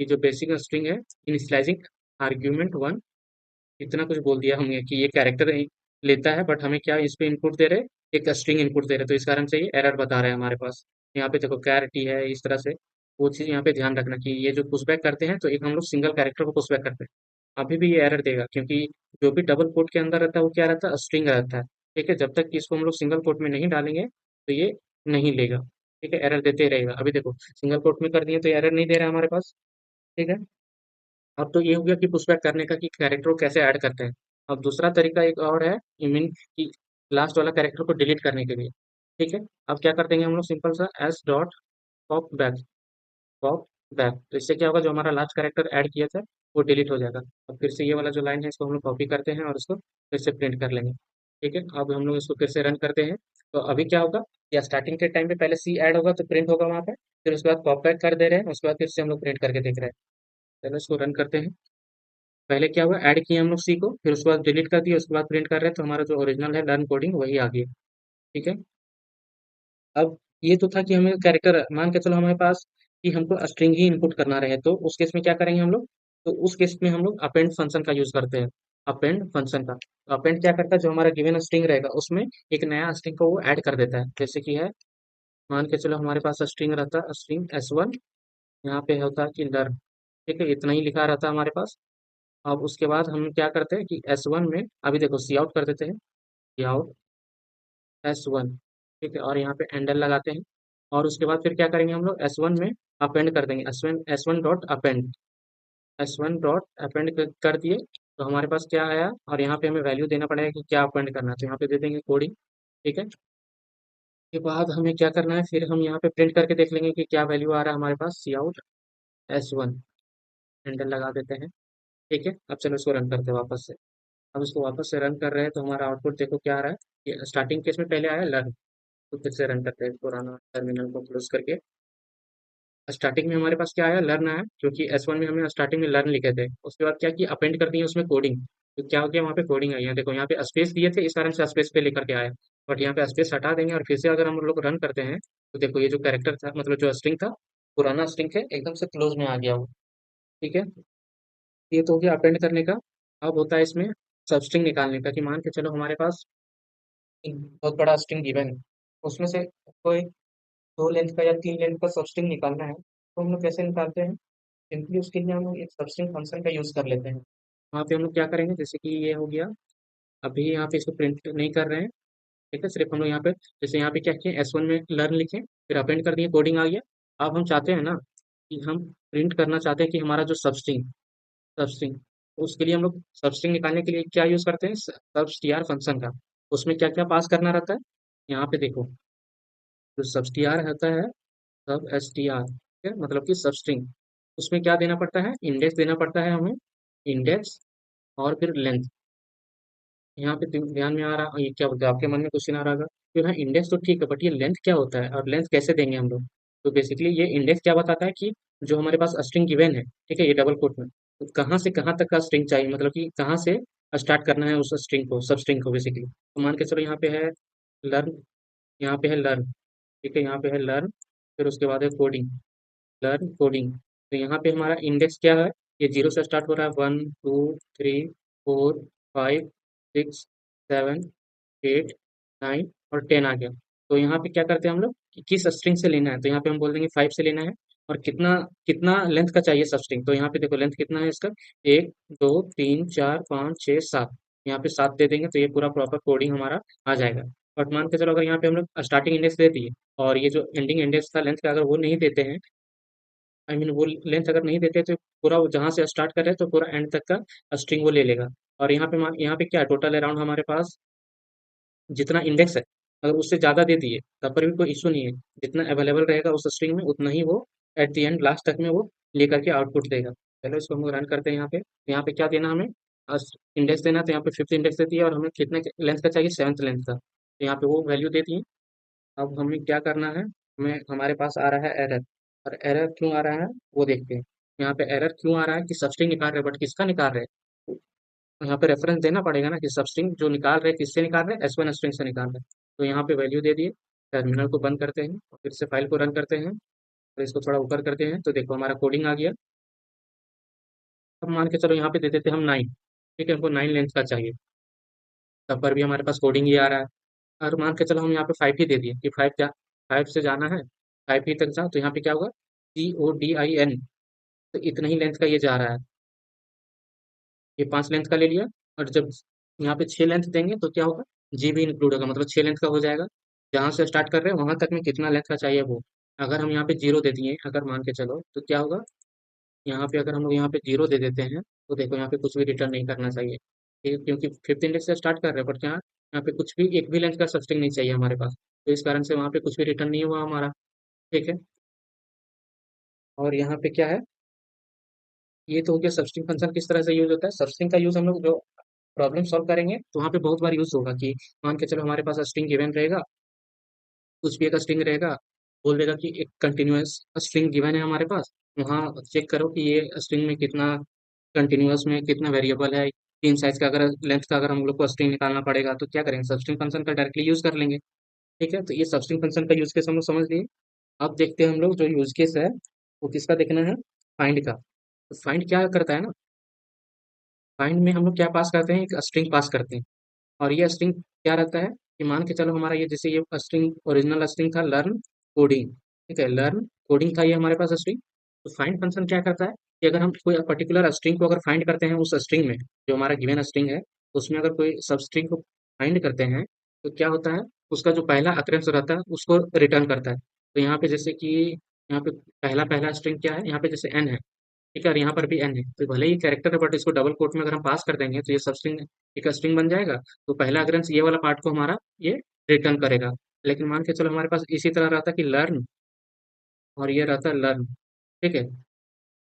कि जो बेसिक स्ट्रिंग है, इनिशियलाइजिंग आर्ग्यूमेंट वन, इतना कुछ बोल दिया हमने कि ये कैरेक्टर लेता है, बट हमें क्या इस पे इनपुट दे रहे, एक स्ट्रिंग इनपुट दे रहे, तो इस कारण से ये एरर बता रहा है हमारे पास। यहाँ पे देखो कैरेटी है इस तरह से। वो चीज़ यहाँ पे ध्यान रखना कि ये जो पुशबैक करते हैं तो एक हम लोग सिंगल कैरेक्टर को पुशबैक करते हैं, अभी भी ये एरर देगा, क्योंकि जो भी डबल कोट के अंदर रहता है वो क्या रहता है, स्ट्रिंग रहता है। ठीक है, जब तक कि इसको हम लोग सिंगल कोट में नहीं डालेंगे तो ये नहीं लेगा। ठीक है, एरर देते रहेगा। अभी देखो सिंगल कोट में कर दिए तो एरर नहीं दे रहा है हमारे पास। ठीक है, अब तो ये हो गया कि पुशबैक करने का कि कैरेक्टर को कैसे ऐड करते हैं। अब दूसरा तरीका एक और है, आई मीन कि लास्ट वाला कैरेक्टर को डिलीट करने के लिए। ठीक है, अब क्या कर देंगे हम लोग, सिंपल सा S dot pop back, pop back. तो इससे क्या होगा, जो हमारा लास्ट कैरेक्टर ऐड किया था वो डिलीट हो जाएगा। अब फिर से ये वाला जो लाइन है इसको हम लोग कॉपी करते हैं और इसको फिर से प्रिंट कर लेंगे। ठीक है, अब हम लोग इसको फिर से रन करते हैं। तो अभी क्या होगा, या स्टार्टिंग के टाइम पे पहले सी ऐड होगा तो प्रिंट होगा वहाँ पे, फिर उसके बाद पॉप बैक कर दे रहे हैं, उसके बाद फिर से हम लोग प्रिंट करके देख रहे हैं। चलो इसको रन करते हैं। पहले क्या हुआ, ऐड किए हम लोग सी को, फिर उसके बाद डिलीट कर दिया, उसके बाद प्रिंट कर रहे हैं, तो हमारा जो ओरिजिनल है लर्न कोडिंग वही आ गया। ठीक है, अब ये तो था कि हमें कैरेक्टर मान के चलो हमारे पास कि हमको स्ट्रिंग ही इनपुट करना रहे, तो उस केस में क्या करेंगे हम लोग, तो उस केस में हम लोग अपेंड फंक्शन का यूज करते हैं। अपेंड फंक्शन का अपेंड क्या करता है, जो हमारा गिवन स्ट्रिंग रहेगा उसमें एक नया स्ट्रिंग को वो ऐड कर देता है। जैसे कि है, मान के चलो हमारे पास स्ट्रिंग रहता है, स्ट्रिंग S1, यहाँ पे होता है कि लर्न। ठीक है, इतना ही लिखा रहता है हमारे पास। अब उसके बाद हम क्या करते हैं कि S1 में अभी देखो सी आउट कर देते हैं, सी आउट S1। ठीक है, और यहाँ पे एंडल लगाते हैं। और उसके बाद फिर क्या करेंगे हम लोग, S1 में अपेंड कर देंगे, S1 dot append, S1 dot append कर दिए। तो हमारे पास क्या आया, और यहाँ पे हमें वैल्यू देना पड़ेगा कि क्या अपेंड करना है, तो यहाँ पे दे देंगे कोडिंग। ठीक है, के बाद हमें क्या करना है, फिर हम यहाँ पे प्रिंट करके देख लेंगे कि क्या वैल्यू आ रहा है हमारे पास, सी आउट S1, एंडल लगा देते हैं। ठीक है, अब चलो इसको रन करते हैं वापस से। अब इसको वापस से रन कर रहे हैं तो हमारा आउटपुट देखो क्या आ रहा है, कि स्टार्टिंग केस में पहले आया लर्न। तो फिर से रन करते हैं पुराना टर्मिनल को क्लोज करके। स्टार्टिंग में हमारे पास क्या आया, लर्न आया, क्योंकि S1 में हमने स्टार्टिंग में लर्न लिखे थे। उसके बाद क्या किया, अपेंड कर दिए उसमें कोडिंग। तो क्या हो गया, वहाँ पे कोडिंग आई है, देखो यहाँ पे स्पेस दिए थे इस कारण से स्पेस पे लेकर के आया। बट यहाँ पे स्पेस हटा देंगे और फिर से अगर हम लोग रन करते हैं तो देखो ये जो कैरेक्टर था, मतलब जो स्ट्रिंग था, पुराना स्ट्रिंग है, एकदम से क्लोज में आ गया वो। ठीक है, ये तो हो गया अपेंड करने का। अब होता है इसमें सबस्ट्रिंग निकालने का, कि मान के चलो हमारे पास एक बहुत बड़ा स्ट्रिंग गिवन है, उसमें से कोई 2 लेंथ का या 3 लेंथ का सबस्ट्रिंग निकालना है, तो हम लोग कैसे निकालते हैं, सिंपली उसके लिए हम लोग एक सबस्ट्रिंग फंक्शन का यूज कर लेते हैं। वहाँ पे हम लोग क्या करेंगे, जैसे कि ये हो गया, अभी यहाँ पे इसको प्रिंट नहीं कर रहे हैं। ठीक है, सिर्फ हम लोग यहाँ पे जैसे यहाँ पे क्या किए, S1 में लर्न लिखे, फिर अपेंड कर दिए, कोडिंग आ गया। अब हम चाहते हैं ना कि हम प्रिंट करना चाहते हैं कि हमारा जो सबस्ट्रिंग सबस्ट्रिंग तो उसके लिए हम लोग सबस्ट्रिंग निकालने के लिए क्या यूज करते हैं, सबस्ट्र फंक्शन का। उसमें क्या क्या पास करना रहता है, यहाँ पे देखो, जो सबस्ट्र रहता है, सब STR, ठीक है, मतलब कि सबस्ट्रिंग, उसमें क्या देना पड़ता है, इंडेक्स देना पड़ता है हमें, इंडेक्स, और फिर लेंथ। यहाँ पे ध्यान में आ रहा, ये क्या बोलते हैं, आपके मन में क्वेश्चन आ रहा होगा कि हाँ इंडेक्स तो ठीक है, बट ये लेंथ क्या होता है और लेंथ कैसे देंगे हम लोग। तो बेसिकली ये इंडेक्स क्या बताता है कि जो हमारे पास स्ट्रिंग गिवन है, ठीक है, ये डबल कोट में, तो कहाँ से कहाँ तक का स्ट्रिंग चाहिए, मतलब कि कहाँ से स्टार्ट करना है उस स्ट्रिंग को, सब स्ट्रिंग को बेसिकली। तो मान के चलो यहाँ पे है लर्न, यहाँ पे है लर्न, ठीक है, यहाँ पे है लर्न, फिर उसके बाद है कोडिंग, लर्न कोडिंग। तो यहाँ पे हमारा इंडेक्स क्या है, ये 0 से स्टार्ट हो रहा है, 1 2 3 4 5 6 7 8 9 और 10 आ गया। तो यहाँ पे क्या करते हैं हम लोग कि किस स्ट्रिंग से लेना है, तो यहाँ पे हम बोल देंगे 5 से लेना है। और कितना कितना लेंथ का चाहिए सब स्ट्रिंग, तो यहाँ पे देखो लेंथ कितना है इसका, 1 2 3 4 5 6 7, यहाँ पे 7 दे देंगे तो ये पूरा प्रॉपर कोडिंग हमारा आ जाएगा। बट मान के चलो अगर यहाँ पे हम लोग स्टार्टिंग इंडेक्स दे दिए और ये जो एंडिंग इंडेक्स था लेंथ का अगर वो नहीं देते हैं, आई मीन वो लेंथ अगर नहीं देते तो पूरा वो जहाँ से स्टार्ट कर रहे हैं तो पूरा एंड तक का स्ट्रिंग वो ले लेगा। और यहाँ पे क्या टोटल अराउंड हमारे पास जितना इंडेक्स है, अगर उससे ज़्यादा दे दिए तब पर भी कोई इशू नहीं है। जितना अवेलेबल रहेगा उस स्ट्रिंग में उतना ही वो एट द एंड लास्ट तक में वो लेकर के आउटपुट देगा। चलो इसको हम रन करते हैं यहाँ पे क्या देना हमें, इंडेक्स देना, तो यहाँ पे फिफ्थ इंडेक्स दे दिया और हमें कितने लेंथ का चाहिए, सेवन्थ लेंथ का, तो यहाँ पे वो वैल्यू दे दिए। अब हमें क्या करना है, हमें हमारे पास आ रहा है एरर, और एरर क्यों आ रहा है वो देखते हैं। यहाँ पे एरर क्यों आ रहा है कि सबस्ट्रिंग निकाल रहे हैं, बट किसका निकाल रहे हैं, तो यहाँ पे रेफरेंस देना पड़ेगा ना कि सबस्ट्रिंग जो निकाल रहे हैं किससे निकाल रहे हैं, एस वन स्ट्रिंग से निकाल रहे हैं। तो यहाँ पे वैल्यू दे दिए। टर्मिनल को बंद करते हैं और फिर से फाइल को रन करते हैं और इसको थोड़ा ऊपर करते हैं, तो देखो हमारा कोडिंग आ गया। अब मान के चलो यहाँ पे दे देते हैं हम 9, ठीक है, हमको 9 लेंथ का चाहिए, तब पर भी हमारे पास कोडिंग ही आ रहा है। और मान के चलो हम यहाँ पे 5 ही दे दिए कि 5 से जाना है, 5 ही तक जाओ, तो यहाँ पे क्या होगा, CODIN, तो इतना ही लेंथ का ये जा रहा है। ये 5 लेंथ का ले लिया, और जब यहाँ पे 6 लेंथ देंगे तो क्या होगा, जी भी इंक्लूड होगा, मतलब 6 लेंथ का हो जाएगा। जहाँ से स्टार्ट कर रहे हैं वहां तक में कितना लेंथ का चाहिए वो। अगर हम यहाँ पे जीरो दे दिए, अगर मान के चलो, तो क्या होगा, यहाँ पे अगर हम लोग यहाँ पे जीरो दे देते हैं तो देखो यहाँ पे कुछ भी रिटर्न नहीं करना चाहिए, ठीक है, क्योंकि फिफ्थ इंडेक्स से स्टार्ट कर रहे हैं, बट यहाँ पे कुछ भी एक भी लेंथ का सबस्ट्रिंग नहीं चाहिए हमारे पास, तो इस कारण से वहाँ पे कुछ भी रिटर्न नहीं हुआ हमारा। ठीक है, और यहाँ पे क्या है, ये तो हो गया सबस्ट्रिंग फंक्शन किस तरह से यूज होता है। सबस्ट्रिंग का यूज हम लोग जो प्रॉब्लम सॉल्व करेंगे तो वहाँ पे बहुत बार यूज होगा कि मान के चलो हमारे पास स्ट्रिंग गिवन रहेगा, कुछ भी एक स्ट्रिंग रहेगा, बोल देगा कि एक कंटिन्यूअस स्ट्रिंग गिवन है हमारे पास, वहाँ चेक करो कि ये स्ट्रिंग में कितना कंटिन्यूअस में कितना वेरिएबल है, तीन साइज का अगर लेंथ का अगर हम लोग को स्ट्रिंग निकालना पड़ेगा तो क्या करेंगे, सबस्ट्रिंग फंक्शन का डायरेक्टली यूज कर लेंगे। ठीक है, तो ये सबस्ट्रिंग फंक्शन का यूज केस हम लोग समझ लिए। अब देखते हैं हम लोग जो यूज केस है वो किसका देखना है, फाइंड का। तो फाइंड क्या करता है ना, फाइंड में हम लोग क्या पास करते हैं, एक स्ट्रिंग पास करते हैं। और ये स्ट्रिंग क्या रहता है कि मान के चलो हमारा ये जैसे ये स्ट्रिंग ओरिजिनल स्ट्रिंग था लर्न कोडिंग, ठीक है, लर्न कोडिंग था ये हमारे पास स्ट्रिंग। तो फाइंड फंक्शन क्या करता है कि अगर हम कोई पर्टिकुलर स्ट्रिंग को अगर फाइंड करते हैं उस स्ट्रिंग में, जो हमारा गिवन स्ट्रिंग है उसमें अगर कोई सब स्ट्रिंग को फाइंड करते हैं, तो क्या होता है, उसका जो पहला अकरेंस रहता है उसको रिटर्न करता है। तो यहाँ पे जैसे कि यहाँ पे पहला पहला स्ट्रिंग क्या है, यहाँ पे जैसे एन है, ठीक है, और यहाँ पर भी एन है, तो भले ही कैरेक्टर है बट इसको डबल कोट में अगर हम पास कर देंगे तो ये सब स्ट्रिंग एक स्ट्रिंग बन जाएगा। तो पहला अग्रेंस ये वाला पार्ट को हमारा ये रिटर्न करेगा। लेकिन मान के चलो हमारे पास इसी तरह रहता कि लर्न, और ये रहता लर्न, ठीक है।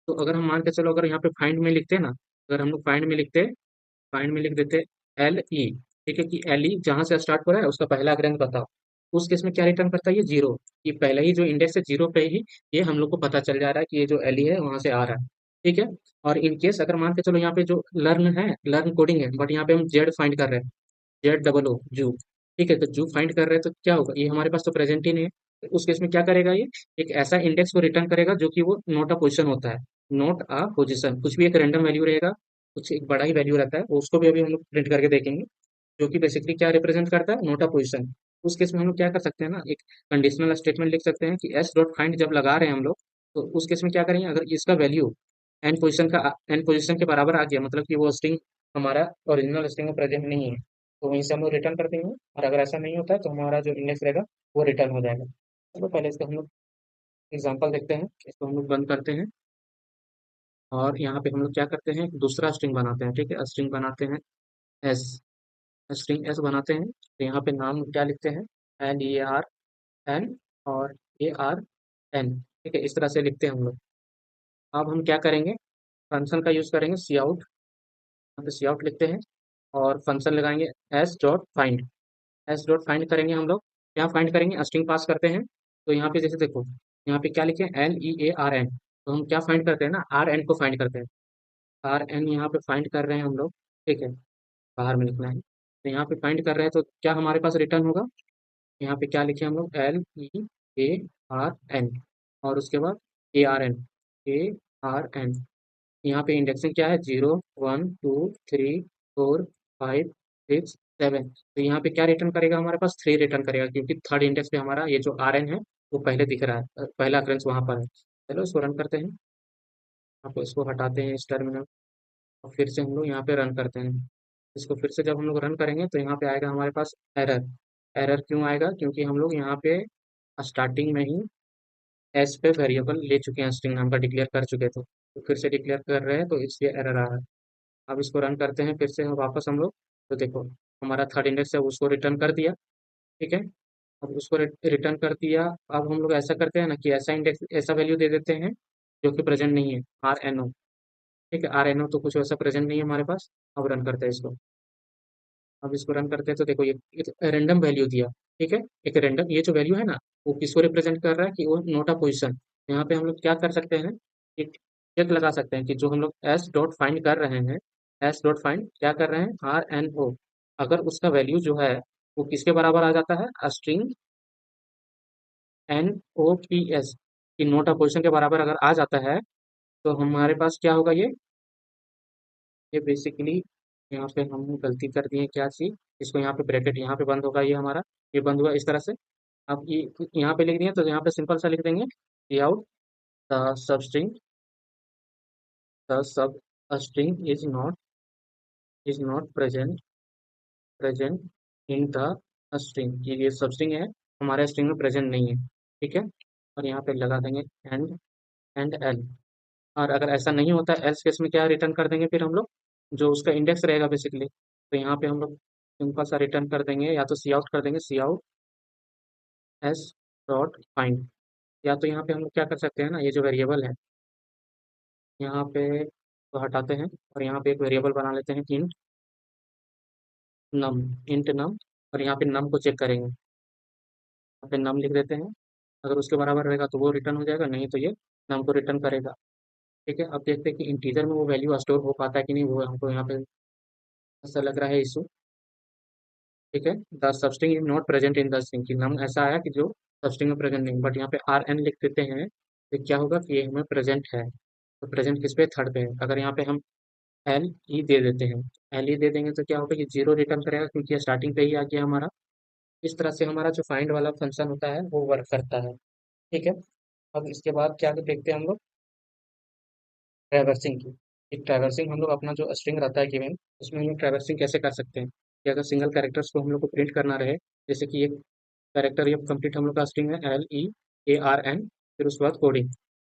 तो अगर हम मान के चलो अगर यहाँ पे फाइंड में लिखते ना, अगर हम लोग फाइंड में लिख देते LE, ठीक है, कि LE जहाँ से स्टार्ट हो रहा है उसका पहला अग्रेंस बताओ, उस केस में क्या रिटर्न करता है, ये जीरो। ये पहले ही जो इंडेक्स है जीरो पे ही ये हम लोग को पता चल जा रहा है कि ये जो LE है वहां से आ रहा है। ठीक है, और इन केस अगर मान के चलो यहाँ पे जो लर्न है, लर्न कोडिंग है, बट यहाँ पे हम जेड फाइंड कर रहे हैं, ZOO जू, ठीक है, तो जू फाइंड कर रहे हैं तो क्या होगा, ये हमारे पास तो प्रेजेंट ही नहीं है। तो उस केस में क्या करेगा ये, एक ऐसा इंडेक्स को रिटर्न करेगा जो कि वो नोट अ पोजिशन होता है, नोट अ पोजिशन, कुछ भी एक रैंडम वैल्यू रहेगा, कुछ एक बड़ा ही वैल्यू रहता है, वो उसको भी अभी हम लोग प्रिंट करके देखेंगे, जो कि बेसिकली क्या रिप्रेजेंट करता है, नोट अ पोजिशन। उस केस में हम लोग क्या कर सकते हैं ना, एक कंडीशनल स्टेटमेंट लिख सकते हैं कि एस डॉट फाइंड जब लगा रहे हैं हम लोग, तो उस केस में क्या करेंगे, अगर इसका वैल्यू एन पोजिशन के बराबर आ गया, मतलब कि वो स्ट्रिंग हमारा ओरिजिनल स्ट्रिंग में प्रेजेंट नहीं है, तो वहीं से हम लोग रिटर्न कर देंगे। और अगर ऐसा नहीं होता है तो हमारा जो इंडेक्स रहेगा वो रिटर्न हो जाएगा। चलो पहले इसका हम लोग एग्जाम्पल देखते हैं, इसको हम लोग बंद करते हैं और यहाँ पे हम लोग क्या करते हैं, दूसरा स्ट्रिंग बनाते हैं, ठीक है, स्ट्रिंग बनाते हैं एस, स्ट्रिंग एस बनाते हैं, तो यहाँ पे नाम क्या लिखते हैं, LERN और ARN, ठीक है, इस तरह से लिखते हैं हम लोग। अब हम क्या करेंगे, फंक्शन का यूज करेंगे सी आउट, यहाँ पे सी आउट लिखते हैं और फंक्शन लगाएंगे S dot find, S dot find करेंगे हम लोग, क्या फाइंड करेंगे, स्ट्रिंग पास करते हैं। तो यहाँ पे जैसे देखो, यहाँ पे क्या लिखे LEARN, तो हम क्या फाइंड करते हैं ना, RN को फाइंड करते हैं, RN यहाँ पे फाइंड कर रहे हैं हम लोग, ठीक है, बाहर में लिखना है, तो यहाँ पे फाइंड कर रहे हैं तो क्या हमारे पास रिटर्न होगा, यहाँ पे क्या लिखे हम लोग, LEARN, और उसके बाद ARN, यहाँ पे इंडेक्सिंग क्या है, 0 1 2 3 4 5 6 7। तो यहाँ पे क्या रिटर्न करेगा, हमारे पास 3 रिटर्न करेगा, क्योंकि थर्ड इंडेक्स पे हमारा ये जो आर एन है वो पहले दिख रहा है, पहला अक्रेंस वहाँ पर है। चलो इसको रन करते हैं। आप इसको हटाते हैं इस टर्मिनल, और फिर से हम लोग यहाँ पे रन करते हैं। इसको फिर से जब हम लोग रन करेंगे तो यहाँ पे आएगा हमारे पास एरर। एरर क्यों आएगा, क्योंकि हम लोग यहाँ पे स्टार्टिंग में ही एस पे वेरिएबल ले चुके हैं, स्ट्रिंग नाम का डिक्लेयर कर चुके थे, तो फिर से डिक्लेयर कर रहे हैं, तो इसलिए एरर आ रहा है। अब इसको रन करते हैं फिर से वापस हम लोग। तो देखो हमारा थर्ड इंडेक्स है उसको रिटर्न कर दिया। ठीक है, अब उसको रिटर्न कर दिया। अब हम लोग ऐसा करते हैं ना कि ऐसा इंडेक्स ऐसा वैल्यू दे देते हैं जो कि प्रेजेंट नहीं है, आर एन ओ। ठीक है, आर एन ओ तो कुछ वैसा प्रेजेंट नहीं है हमारे पास। अब रन करते हैं इसको। अब इसको रन करते हैं तो देखो ये रैंडम वैल्यू दिया। ठीक है, एक रैंडम ये जो वैल्यू है ना, वो किसको रिप्रेजेंट कर रहा है कि वो नोट अ पोजिशन। यहाँ पे हम लोग क्या कर सकते हैं, एक चेक लगा सकते हैं कि जो हम लोग एस डॉट फाइंड कर रहे हैं, एस डॉट फाइंड क्या कर रहे हैं, आर एन ओ। अगर उसका वैल्यू जो है वो किसके बराबर आ जाता है, string N O P S की नोट अ पोजिशन के बराबर अगर आ जाता है, तो हमारे पास क्या होगा, ये बेसिकली यहाँ पे हम गलती कर दिए क्या चीज, इसको यहाँ पे ब्रैकेट यहाँ पे बंद होगा, ये हमारा ये बंद हुआ इस तरह से। अब ये यहाँ पे लिख दिए तो यहाँ पे सिंपल सा लिख देंगे out the sub string, the sub string is not present in the string. ये सब स्ट्रिंग है, हमारे स्ट्रिंग में प्रेजेंट नहीं है। ठीक है, और यहाँ पे लगा देंगे एंड एल। और अगर ऐसा नहीं होता एल्स केस में क्या रिटर्न कर देंगे फिर हम लोग, जो उसका इंडेक्स रहेगा बेसिकली, तो यहाँ पे हम लोग सिंपल सा रिटर्न कर देंगे, या तो सी आउट कर देंगे, सी आउट एस डॉट फाइंड। या तो यहाँ पे हम लोग क्या कर सकते हैं ना, ये जो वेरिएबल है यहाँ पे तो हटाते हैं, और यहाँ पे एक वेरिएबल बना लेते हैं नम इंट नम। और यहाँ पे नम को चेक करेंगे, यहाँ पे नम लिख देते हैं। अगर उसके बराबर रहेगा तो वो रिटर्न हो जाएगा, नहीं तो ये नम को रिटर्न करेगा। ठीक है, अब देखते हैं कि इंटीजर में वो वैल्यू स्टोर हो पाता है कि नहीं, वो हमको यहाँ पे ऐसा लग रहा है इशू। ठीक है, the substring is not present in the string, कि नाम ऐसा आया कि जो सबस्ट्रिंग में प्रेजेंट नहीं, बट यहाँ पे आर एन लिख देते हैं तो क्या होगा कि ये हमें प्रेजेंट है। तो प्रेजेंट किस पे, थर्ड पे है। अगर यहाँ पे हम एल ई दे देते हैं, एल ई दे देंगे तो क्या होगा कि जीरो रिटर्न करेगा, क्योंकि ये स्टार्टिंग पे ही आ गया हमारा। इस तरह से हमारा जो फाइंड वाला फंक्शन होता है वो वर्क करता है। ठीक है, अब इसके बाद क्या देखते हैं हम लोग, ट्रैवर्सिंग की। एक ट्रैवर्सिंग हम लोग अपना जो स्ट्रिंग रहता है गिवन, उसमें हम लोग ट्रैवर्सिंग कैसे कर सकते हैं, कि अगर सिंगल कैरेक्टर्स को हम लोग को प्रिंट करना रहे, जैसे कि एक कैरेक्टर ये कंप्लीट हम लोग का स्ट्रिंग है L E A R N, फिर उसके बाद कोडिंग।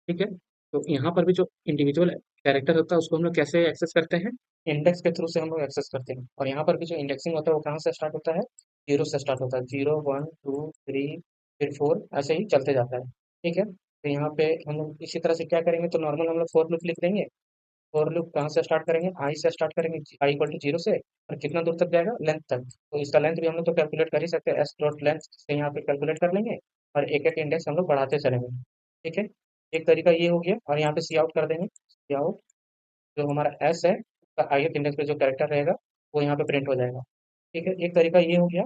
ठीक है, तो यहाँ पर भी जो इंडिविजुअल कैरेक्टर होता है उसको हम लोग कैसे एक्सेस करते हैं, इंडेक्स के थ्रू से हम लोग एक्सेस करते हैं। और यहाँ पर भी जो इंडेक्सिंग होता है वो कहाँ से स्टार्ट होता है, जीरो से स्टार्ट होता है, 0 1 2 3 फिर 4 ऐसे ही चलते जाता है। ठीक है, तो यहाँ पे हम लोग इसी तरह से क्या करेंगे, तो नॉर्मल हम लोग फोर लूप लिख देंगे। फॉर लूप कहाँ से स्टार्ट करेंगे, आई से स्टार्ट करेंगे, आई इक्वल टू जीरो से, और कितना दूर तक जाएगा, लेंथ तक। तो इसका लेंथ भी हम लोग तो कैलकुलेट कर ही सकते हैं, एस डॉट लेंथ से यहाँ पे कैलकुलेट कर लेंगे, और एक एक इंडेक्स हम लोग बढ़ाते चलेंगे। ठीक है, एक तरीका ये हो गया, और यहाँ पे सी आउट कर देंगे, सी आउट जो हमारा एस है उसका आई इंडेक्स पे जो कैरेक्टर रहेगा वो यहाँ पे प्रिंट हो जाएगा। ठीक है, एक तरीका ये हो गया।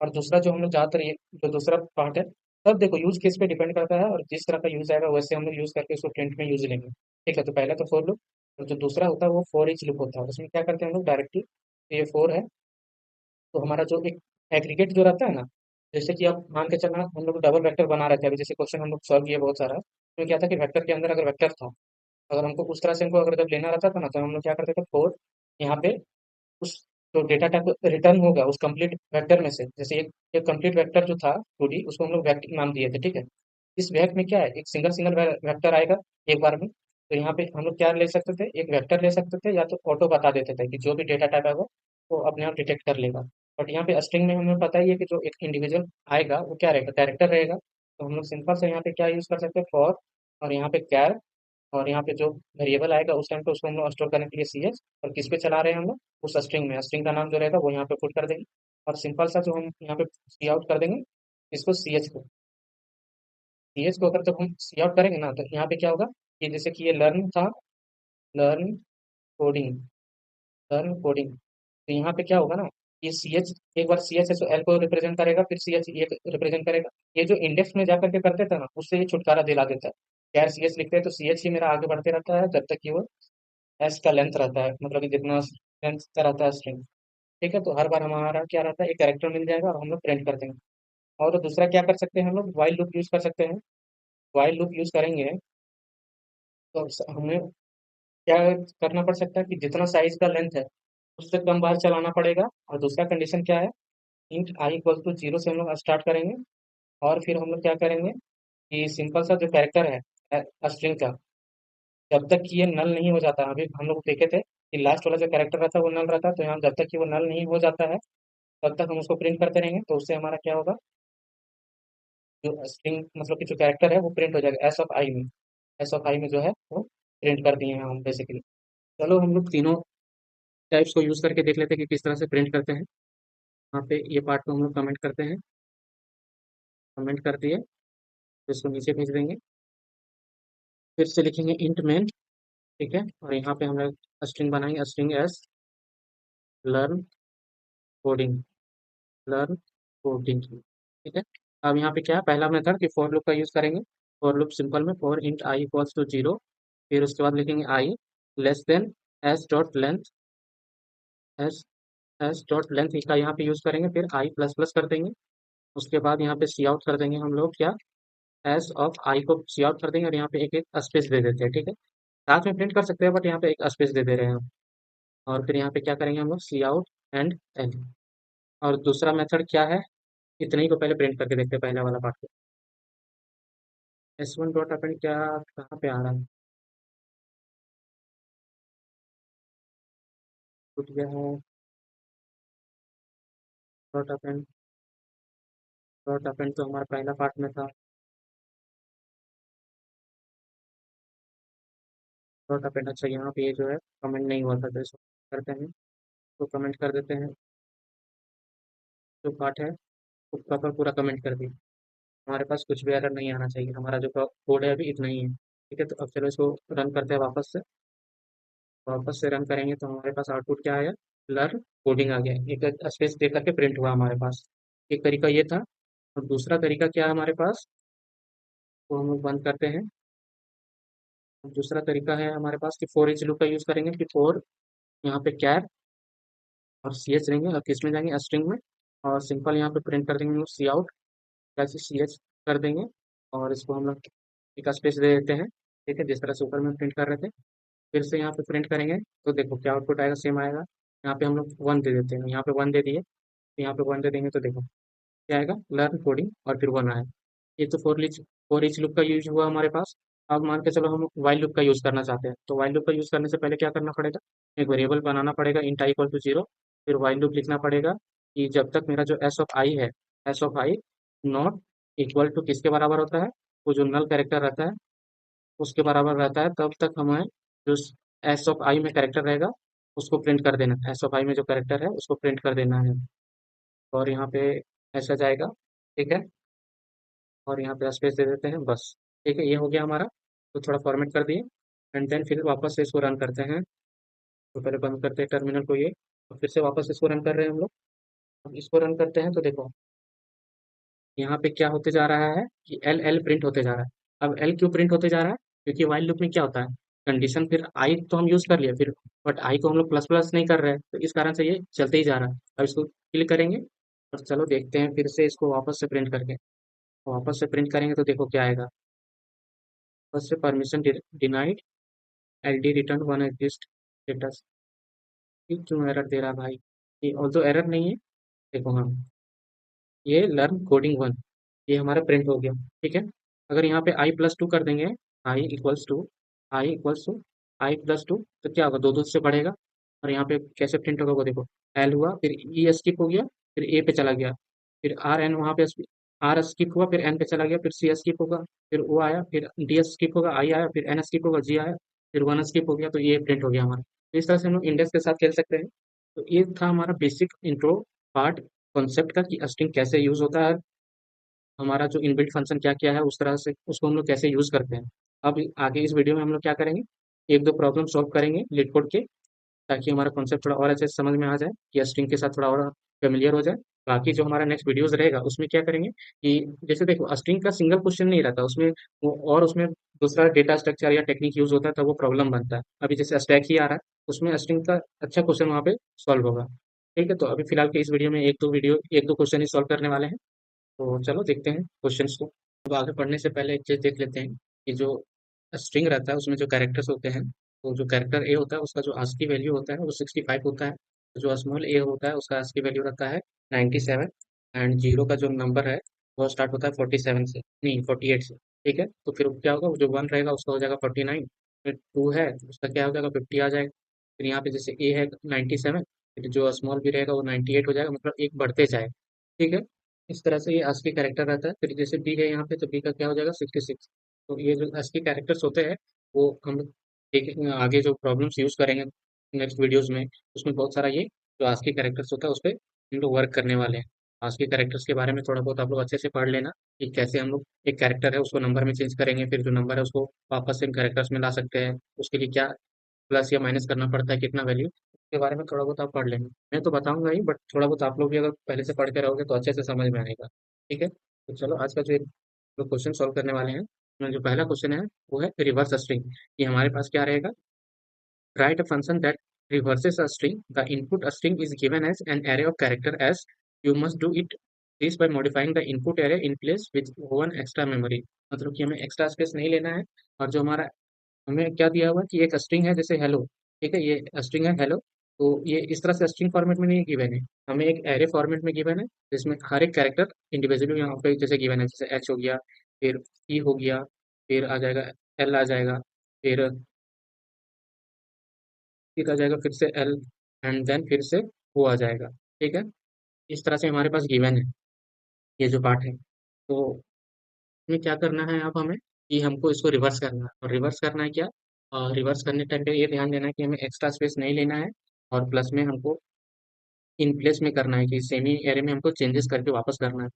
और दूसरा जो हम लोग ज़्यादातर ये जो दूसरा पार्ट है, तब देखो यूज केस पे डिपेंड करता है, और जिस तरह का यूज आएगा वैसे हम लोग यूज करके उसको प्रिंट में यूज लेंगे। ठीक है, तो पहले तो फोर लूप, और जो दूसरा होता है वो फोर ईच लूप होता है, उसमें क्या करते हैं हम लोग डायरेक्टली, ये फोर है तो हमारा जो एक एग्रीगेट जो रहता है ना, जैसे कि आप मान के चलना हम लोग डबल वेक्टर बना रहे थे अभी, जैसे क्वेश्चन हम लोग सॉल्व किए बहुत सारा, तो क्या था कि वेक्टर के अंदर अगर वेक्टर था, अगर हमको उस तरह से हमको अगर जब लेना रहता था ना, तो हम लोग क्या करते थे, फोर यहाँ पे उस जो डेटा टाइप रिटर्न होगा उस कंप्लीट वेक्टर में से, जैसे एक कंप्लीट वेक्टर जो था 2D उसको हम लोग वेक्टर नाम दिए थे। ठीक है, इस वेक्टर में क्या है, एक सिंगल सिंगल वेक्टर आएगा एक बार में, तो यहाँ पे हम लोग क्या ले सकते थे, एक वेक्टर ले सकते थे, या तो ऑटो बता देते थे कि जो भी डेटा टाइप है वो अपने आप डिटेक्ट कर लेगा। बट यहाँ पे स्ट्रिंग में हमें पता ही है कि जो एक इंडिविजुअल आएगा वो क्या रहेगा, कैरेक्टर रहेगा। तो हम लोग सिंपल से यहाँ पे क्या यूज कर सकते हैं, फॉर, और यहाँ पे कैर, और यहाँ पे जो वेरिएबल आएगा उस टाइम पे उसको हम लोग स्टोर करने के लिए सी एच, और किस पे चला रहे हैं हम लोग, उस स्ट्रिंग में, स्ट्रिंग का नाम जो रहेगा वो यहाँ पे पुट कर देंगे। और सिंपल सा जो हम यहाँ पे सी आउट कर देंगे इसको, सी एच को अगर जब हम सी आउट करेंगे ना, तो यहाँ पे क्या होगा कि जैसे कि ये लर्न था, लर्न कोडिंग, लर्न कोडिंग, तो यहाँ पे क्या होगा ना, ये सी एच एक बार सी एच है तो एल को रिप्रेजेंट करेगा, फिर सी एच ये रिप्रेजेंट करेगा। ये जो इंडेक्स में जाकर के करते थे ना, उससे ये छुटकारा दिला देता है। यार सी एच लिखते हैं तो सी एच ही मेरा आगे बढ़ते रहता है जब तक कि वो एस का लेंथ रहता है, मतलब कि जितना लेंथ का रहता है स्ट्रिंग। ठीक है, तो हर बार हमारा क्या रहता है, एक कैरेक्टर मिल जाएगा और हम लोग प्रिंट कर देंगे। और दूसरा क्या कर सकते हैं, हम लोग वाइल लूप यूज़ कर सकते हैं। वाइल लूप यूज़ करेंगे तो हमें क्या करना पड़ सकता है कि जितना साइज का लेंथ है उससे कम बार चलाना पड़ेगा। और दूसरा कंडीशन क्या है, int I equal to zero से हम लोग स्टार्ट करेंगे। और फिर हम लोग क्या करेंगे कि सिंपल सा जो कैरेक्टर है स्ट्रिंग का, जब तक कि ये नल नहीं हो जाता, अभी हम लोग देखे थे कि लास्ट वाला जो कैरेक्टर रहता है वो नल रहता है, तो यहाँ जब तक कि वो नल नहीं हो जाता है तब तक हम उसको प्रिंट करते रहेंगे। तो उससे हमारा क्या होगा, जो स्ट्रिंग मतलब कि जो कैरेक्टर है वो प्रिंट हो जाएगा एस ऑफ आई में। एस ऑफ आई में जो है वो प्रिंट कर दिए हैं हम बेसिकली। चलो हम लोग तीनों टाइप्स को यूज़ करके देख लेते हैं कि किस तरह से प्रिंट करते हैं। यहाँ पे ये पार्ट को हम लोग कमेंट करते हैं। कमेंट कर दिए तो इसको नीचे भेज देंगे। फिर से लिखेंगे इंट मेन। ठीक है, और यहाँ पे हम लोग स्ट्रिंग बनाएंगे, string S learn coding. Learn coding. ठीक है, अब यहाँ पे क्या है, पहला मेथड कि फॉर लूप का यूज़ करेंगे। फॉर लूप सिंपल में for int I equals to zero, फिर उसके बाद लिखेंगे i less than s dot length. S s dot length का यहाँ पे यूज़ करेंगे, फिर आई प्लस प्लस कर देंगे। उसके बाद यहाँ पे सी आउट कर देंगे हम लोग क्या, एस ऑफ आई को सी आउट कर देंगे और यहाँ पे एक एक स्पेस दे देते हैं। ठीक है, साथ में प्रिंट कर सकते हैं बट यहाँ पे एक स्पेस दे दे रहे हैं हम। और फिर यहाँ पे क्या करेंगे हम लोग, सी आउट एंड एल। और दूसरा मेथड क्या है, इतने ही को पहले प्रिंट करके देखते हैं पहले वाला पार्ट को। एस वन डॉट अपेंड क्या कहाँ पे आ रहा है, टूट गया है। डॉट अपेंड, डॉट अपेंड तो हमारा पहला पार्ट में था। डॉट अपेंड, अच्छा यहाँ पे ये जो है कमेंट नहीं हुआ था, तो इसको करते हैं, तो कमेंट कर देते हैं। जो पार्ट है वो प्रॉपर पूरा कमेंट कर दिया। हमारे पास कुछ भी एरर नहीं आना चाहिए, हमारा जो कोड है अभी इतना ही है। ठीक है, तो अब चलो इसको रन करते हैं वापस से। वापस से रन करेंगे तो हमारे पास आउटपुट क्या आया, लर्न कोडिंग आ गया, एक स्पेस दे करके प्रिंट हुआ हमारे पास। एक तरीका ये था। और दूसरा तरीका क्या है हमारे पास, वो हम लोग बंद करते हैं। दूसरा तरीका है हमारे पास कि फोर इच लूप का यूज़ करेंगे कि फोर, यहाँ पे कैर और सी एच लेंगे और किस में जाएंगे, स्ट्रिंग में। और सिंपल यहाँ पे प्रिंट कर देंगे सी आउट, जैसे सी एच कर देंगे। और इसको हम लोग एक स्पेस दे देते हैं। ठीक है, जिस तरह से ऊपर में प्रिंट कर रहे थे। फिर से यहाँ पे प्रिंट करेंगे तो देखो क्या आउटपुट आएगा, सेम आएगा। यहाँ पे हम लोग वन दे देते हैं, यहाँ पे वन दे दिए, तो यहाँ पे वन दे देंगे तो देखो क्या आएगा, लर्न कोडिंग और फिर वन आएगा। ये तो फोर ईच लूप का यूज हुआ हमारे पास। अब मान के चलो हम वाइल लूप का यूज करना चाहते हैं, तो वाइल लूप का यूज करने से पहले क्या करना पड़ेगा, एक वेरिएबल बनाना पड़ेगा int I equal to zero. फिर वाइल लूप लिखना पड़ेगा कि जब तक मेरा जो एस ऑफ आई है, S of I not equal to किसके बराबर होता है, वो जो नल कैरेक्टर रहता है उसके बराबर रहता है, तब तक हमें जो एस ऑफ आई में कैरेक्टर रहेगा उसको प्रिंट कर देना है। एस ऑफ आई में जो कैरेक्टर है उसको प्रिंट कर देना है। और यहाँ पे ऐसा जाएगा। ठीक है, और यहाँ पे स्पेस दे देते हैं बस। ठीक है, ये हो गया हमारा। तो थोड़ा फॉर्मेट कर दिए एंड देन फिर वापस से इसको रन करते हैं। तो पहले बंद करते हैं टर्मिनल को ये, और फिर से वापस इसको रन कर रहे हैं हम लोग। अब इसको रन करते हैं तो देखो यहाँ पे क्या होते जा रहा है कि एल एल प्रिंट होते जा रहा है। अब एल क्यों प्रिंट होते जा रहा है, क्योंकि वाइल लूप में क्या होता है, कंडीशन फिर आई तो हम यूज कर लिए फिर, बट आई को हम लोग प्लस प्लस नहीं कर रहे हैं, तो इस कारण से ये चलते ही जा रहा है। अब इसको क्लिक करेंगे और चलो देखते हैं फिर से इसको वापस से प्रिंट करके। वापस से प्रिंट करेंगे तो देखो क्या आएगा, वापस से permission denied, LD return one exist status. ये क्यों एरर दे रहा है भाई, ये ऑल्दो एरर नहीं है। देखो हाँ, ये लर्न कोडिंग वन, ये हमारा प्रिंट हो गया। ठीक है, अगर यहाँ पे आई प्लस टू कर देंगे, i equals to, i equals to i plus two, तो क्या होगा, दो दो से बढ़ेगा। और यहाँ पे कैसे प्रिंट होगा वो देखो, एल हुआ फिर ई स्किप हो गया, फिर ए पे चला गया, फिर आर एन वहाँ पे आर स्किप हुआ, फिर एन पे चला गया, फिर सी स्किप होगा, फिर ओ आया, फिर डी स्किप होगा, आई आया, फिर एन स्किप होगा, जी आया, फिर वन स्किप हो गया, तो ये प्रिंट हो गया हमारा। तो इस तरह से हम लोग इंडेक्स के साथ खेल सकते हैं। तो ये था हमारा बेसिक इंट्रो पार्ट कॉन्सेप्ट का कि स्ट्रिंग कैसे यूज होता है, हमारा जो इनबिल्ट फंक्शन क्या क्या है उस तरह से उसको हम लोग कैसे यूज करते हैं। अब आगे इस वीडियो में हम लोग क्या करेंगे, एक दो प्रॉब्लम सॉल्व करेंगे लीड कोड के, ताकि हमारा कॉन्सेप्ट थोड़ा और अच्छे से समझ में आ जाए, कि स्ट्रिंग के साथ थोड़ा और फेमिलियर हो जाए। बाकी जो हमारा नेक्स्ट वीडियोस रहेगा उसमें क्या करेंगे कि जैसे देखो स्ट्रिंग का सिंगल क्वेश्चन नहीं रहता उसमें, वो और उसमें दूसरा डेटा स्ट्रक्चर या टेक्निक यूज होता है तब वो प्रॉब्लम बनता है। अभी जैसे स्टैक ही आ रहा है, उसमें स्ट्रिंग का अच्छा क्वेश्चन वहाँ पे सॉल्व होगा। ठीक है, तो अभी फिलहाल के इस वीडियो में एक दो क्वेश्चन ही सॉल्व करने वाले हैं। तो चलो देखते हैं क्वेश्चंस को। अब आगे बढ़ने से पहले एक चीज़ देख लेते हैं कि जो स्ट्रिंग रहता है उसमें जो कैरेक्टर्स होते हैं, तो जो कैरेक्टर ए होता है उसका जो आस्की वैल्यू होता है वो 65 होता है। तो जो स्मॉल ए होता है उसका आस्की वैल्यू रहता है 97। एंड जीरो का जो नंबर है वो स्टार्ट होता है 47 से, नहीं 48 से। ठीक है, तो फिर क्या होगा, जो वन रहेगा उसका हो जाएगा 49। फिर टू है तो उसका क्या हो जाएगा, 50 आ जाएगा। फिर यहाँ पे जैसे ए है 97, फिर जो स्मॉल बी रहेगा वो 98 हो जाएगा, मतलब एक बढ़ते जाए। ठीक है, इस तरह से ये ASCII कैरेक्टर रहता है। फिर जैसे बी है यहाँ पे, तो बी का क्या हो जाएगा 66। तो ये जो ASCII कैरेक्टर्स होते हैं वो हम देखेंगे आगे जो प्रॉब्लम्स यूज करेंगे नेक्स्ट वीडियोस में, उसमें बहुत सारा ये जो ASCII कैरेक्टर्स होता है उस पर हम लोग वर्क करने वाले हैं। ASCII कैरेक्टर्स के बारे में थोड़ा बहुत आप लोग अच्छे से पढ़ लेना कि कैसे हम लोग एक कैरेक्टर है उसको नंबर में चेंज करेंगे, फिर जो नंबर है उसको वापस से कैरेक्टर्स में ला सकते हैं, उसके लिए क्या प्लस या माइनस करना पड़ता है, कितना वैल्यू, उसके बारे में थोड़ा बहुत आप पढ़ लेंगे। मैं तो बताऊंगा ही, बट थोड़ा बहुत आप लोग भी अगर पहले से पढ़ के रहोगे तो अच्छे से समझ में आएगा। ठीक है, तो चलो आज का जो क्वेश्चन सॉल्व करने वाले हैं, उसमें जो पहला क्वेश्चन है वो है रिवर्स स्ट्रिंग। ये हमारे पास क्या रहेगा, write a function that reverses a string. The input string is given as an array of character as you must do it this by modifying the input array in place with one extra memory। मतलब कि हमें एक्स्ट्रा स्पेस नहीं लेना है, और जो हमारा हमें क्या दिया हुआ है कि एक स्ट्रिंग है जैसे हेलो। ठीक है, ये स्ट्रिंग है हेलो, तो ये इस तरह से स्ट्रिंग फॉर्मेट में नहीं गिवन है, हमें एक एरे फॉर्मेट में गिवन है, जिसमें हर एक कैरेक्टर इंडिविजुअली यहाँ पे जैसे गिवन है, जैसे एच हो गया, फिर ई हो गया, फिर आ जाएगा एल आ जाएगा, फिर आ जाएगा, फिर से एल, एंड देन फिर से वो आ जाएगा। ठीक है, इस तरह से हमारे पास गिवन है ये जो पार्ट है। तो हमें क्या करना है, अब हमें कि हमको इसको रिवर्स करना है। और रिवर्स करना है क्या, रिवर्स करने टाइम पे ये ध्यान देना है कि हमें एक्स्ट्रा स्पेस नहीं लेना है, और प्लस में हमको इन प्लेस में करना है कि सेमी एरे में हमको चेंजेस करके वापस करना है।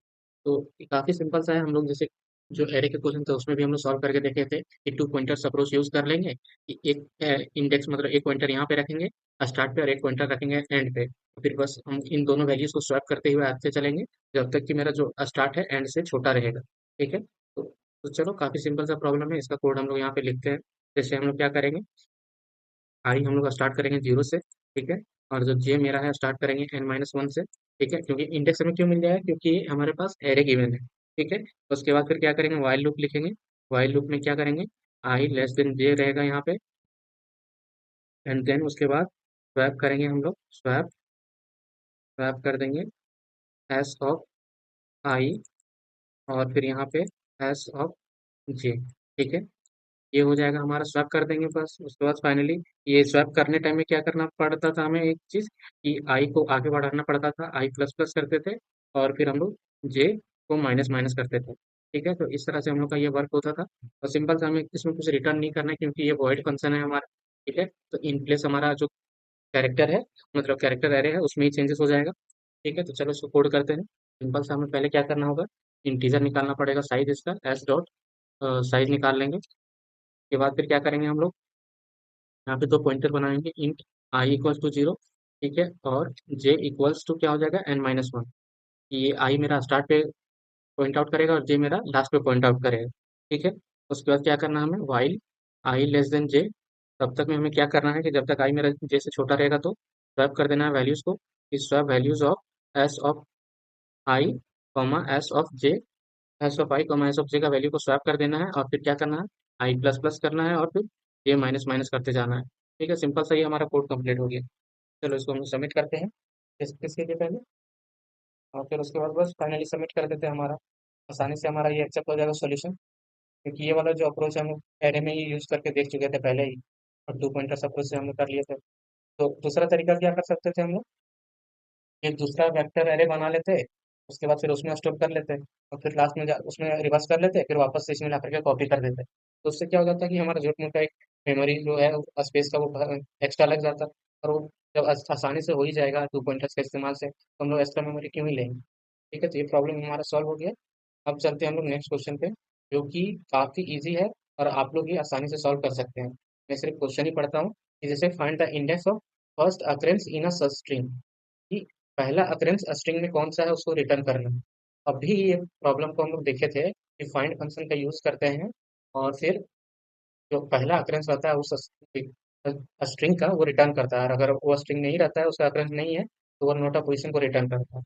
तो काफ़ी सिंपल सा है, हम लोग जैसे जो एरे के क्वेश्चन थे उसमें भी हम लोग सॉल्व करके देखे थे कि टू पॉइंटर्स अप्रोच यूज कर लेंगे कि एक इंडेक्स मतलब एक पॉइंटर यहाँ पे रखेंगे स्टार्ट पे, और एक पॉइंटर रखेंगे एंड पे। तो फिर बस हम इन दोनों वैल्यूज को स्वैप करते हुए आगे चलेंगे जब तक कि मेरा जो स्टार्ट है एंड से छोटा रहेगा। ठीक है, तो चलो काफ़ी सिंपल सा प्रॉब्लम है, इसका कोड हम लोग यहाँ पे लिखते हैं। जैसे हम लोग क्या करेंगे, आई हम लोग स्टार्ट करेंगे जीरो से। ठीक है, और जो जे मेरा है स्टार्ट करेंगे n-1 से। ठीक है, क्योंकि इंडेक्स हमें क्यों मिल जाएगा, क्योंकि हमारे पास एरे गिवन है। ठीक है, तो उसके बाद फिर क्या करेंगे, वाइल लूप लिखेंगे। वाइल लूप में क्या करेंगे, आई लेस देन जे रहेगा यहाँ पे, एंड देन उसके बाद स्वैप करेंगे हम लोग, स्वैप स्वैप कर देंगे एस ऑफ आई, और फिर यहाँ पे एस ऑफ जे। ठीक है, ये हो जाएगा हमारा, स्वैप कर देंगे बस। उसके बाद फाइनली ये स्वैप करने टाइम में क्या करना पड़ता था हमें, एक चीज कि आई को आगे बढ़ाना पड़ता था, आई प्लस प्लस करते थे, और फिर हम लोग जे को माइनस माइनस करते थे। ठीक है, तो इस तरह से हम लोग का ये वर्क होता था। और सिंपल सा, हमें इसमें कुछ रिटर्न नहीं करना है क्योंकि ये वॉइड फंक्शन है हमारा। ठीक है, तो इन प्लेस हमारा जो कैरेक्टर है, मतलब कैरेक्टर एरे है, उसमें ही चेंजेस हो जाएगा। ठीक है, तो चलो इसको कोड करते हैं। सिंपल सा हमें पहले क्या करना होगा, इंटीजर निकालना पड़ेगा, साइज इसका एस डॉट साइज निकाल लेंगे। उसके बाद फिर क्या करेंगे हम लोग, यहाँ पे दो पॉइंटर बनाएंगे, int I equals to zero. ठीक है, और जे इक्वल्स टू क्या हो जाएगा n-1। ये आई मेरा स्टार्ट पे पॉइंट आउट करेगा और जे मेरा लास्ट पे पॉइंट आउट करेगा। ठीक है, उसके बाद क्या करना है हमें, वाइल आई लेस देन जे, तब तक में हमें क्या करना है कि जब तक आई मेरा जे से छोटा रहेगा तो स्वैप कर देना है वैल्यूज को, कि swap values of s of i comma s of j, s of i comma s of j का वैल्यू को स्वैप कर देना है, और फिर क्या करना है, आई प्लस प्लस करना है, और फिर जे माइनस माइनस करते जाना है। ठीक है, सिंपल सा ही हमारा कोड कंप्लीट हो गया। चलो इसको हम सबमिट करते हैं किसके लिए पहले, और फिर उसके बाद बस फाइनली सबमिट कर देते हैं हमारा। आसानी से हमारा ये एक्सेप्ट हो जाएगा सॉल्यूशन, क्योंकि ये वाला जो अप्रोच हम लोग एरे में ही यूज करके देख चुके थे पहले ही, और टू पॉइंटर्स अप्रोच से हम लोग कर लिए थे। तो दूसरा तरीका क्या कर सकते थे हम लोग, एक दूसरा वेक्टर एरे बना लेते, उसके बाद फिर उसमें स्टोर कर लेते, और फिर लास्ट में उसमें रिवर्स कर लेते, फिर वापस से इसमें ला करके कॉपी कर देते। तो उससे क्या हो जाता है कि हमारा झूठ मूठ का एक मेमोरी जो है स्पेस का वो एक्स्ट्रा लग जाता, और वो जब आसानी से हो ही जाएगा टू पॉइंटर्स के इस्तेमाल से, तो हम लोग एक्स्ट्रा मेमोरी क्यों ही लेंगे। ठीक है, तो ये प्रॉब्लम हमारा सॉल्व हो गया। अब चलते हैं हम लोग नेक्स्ट क्वेश्चन पे, जो कि काफ़ी इजी है, और आप लोग भी आसानी से सॉल्व कर सकते हैं। मैं सिर्फ क्वेश्चन ही पढ़ता हूँ कि जैसे find the index of first occurrence इन अ सब स्ट्रिंग, कि पहला अकरेंस स्ट्रिंग में कौन सा है उसको रिटर्न करना है। अभी ये प्रॉब्लम को हम लोग देखे थे कि फाइंड फंक्शन का यूज करते हैं, और फिर जो पहला अकरेंस रहता है उस स्ट्रिंग का वो रिटर्न करता है, और अगर वो स्ट्रिंग नहीं रहता है, उसका अकरेंस नहीं है, तो वो नोट अ पोजीशन को रिटर्न करता है।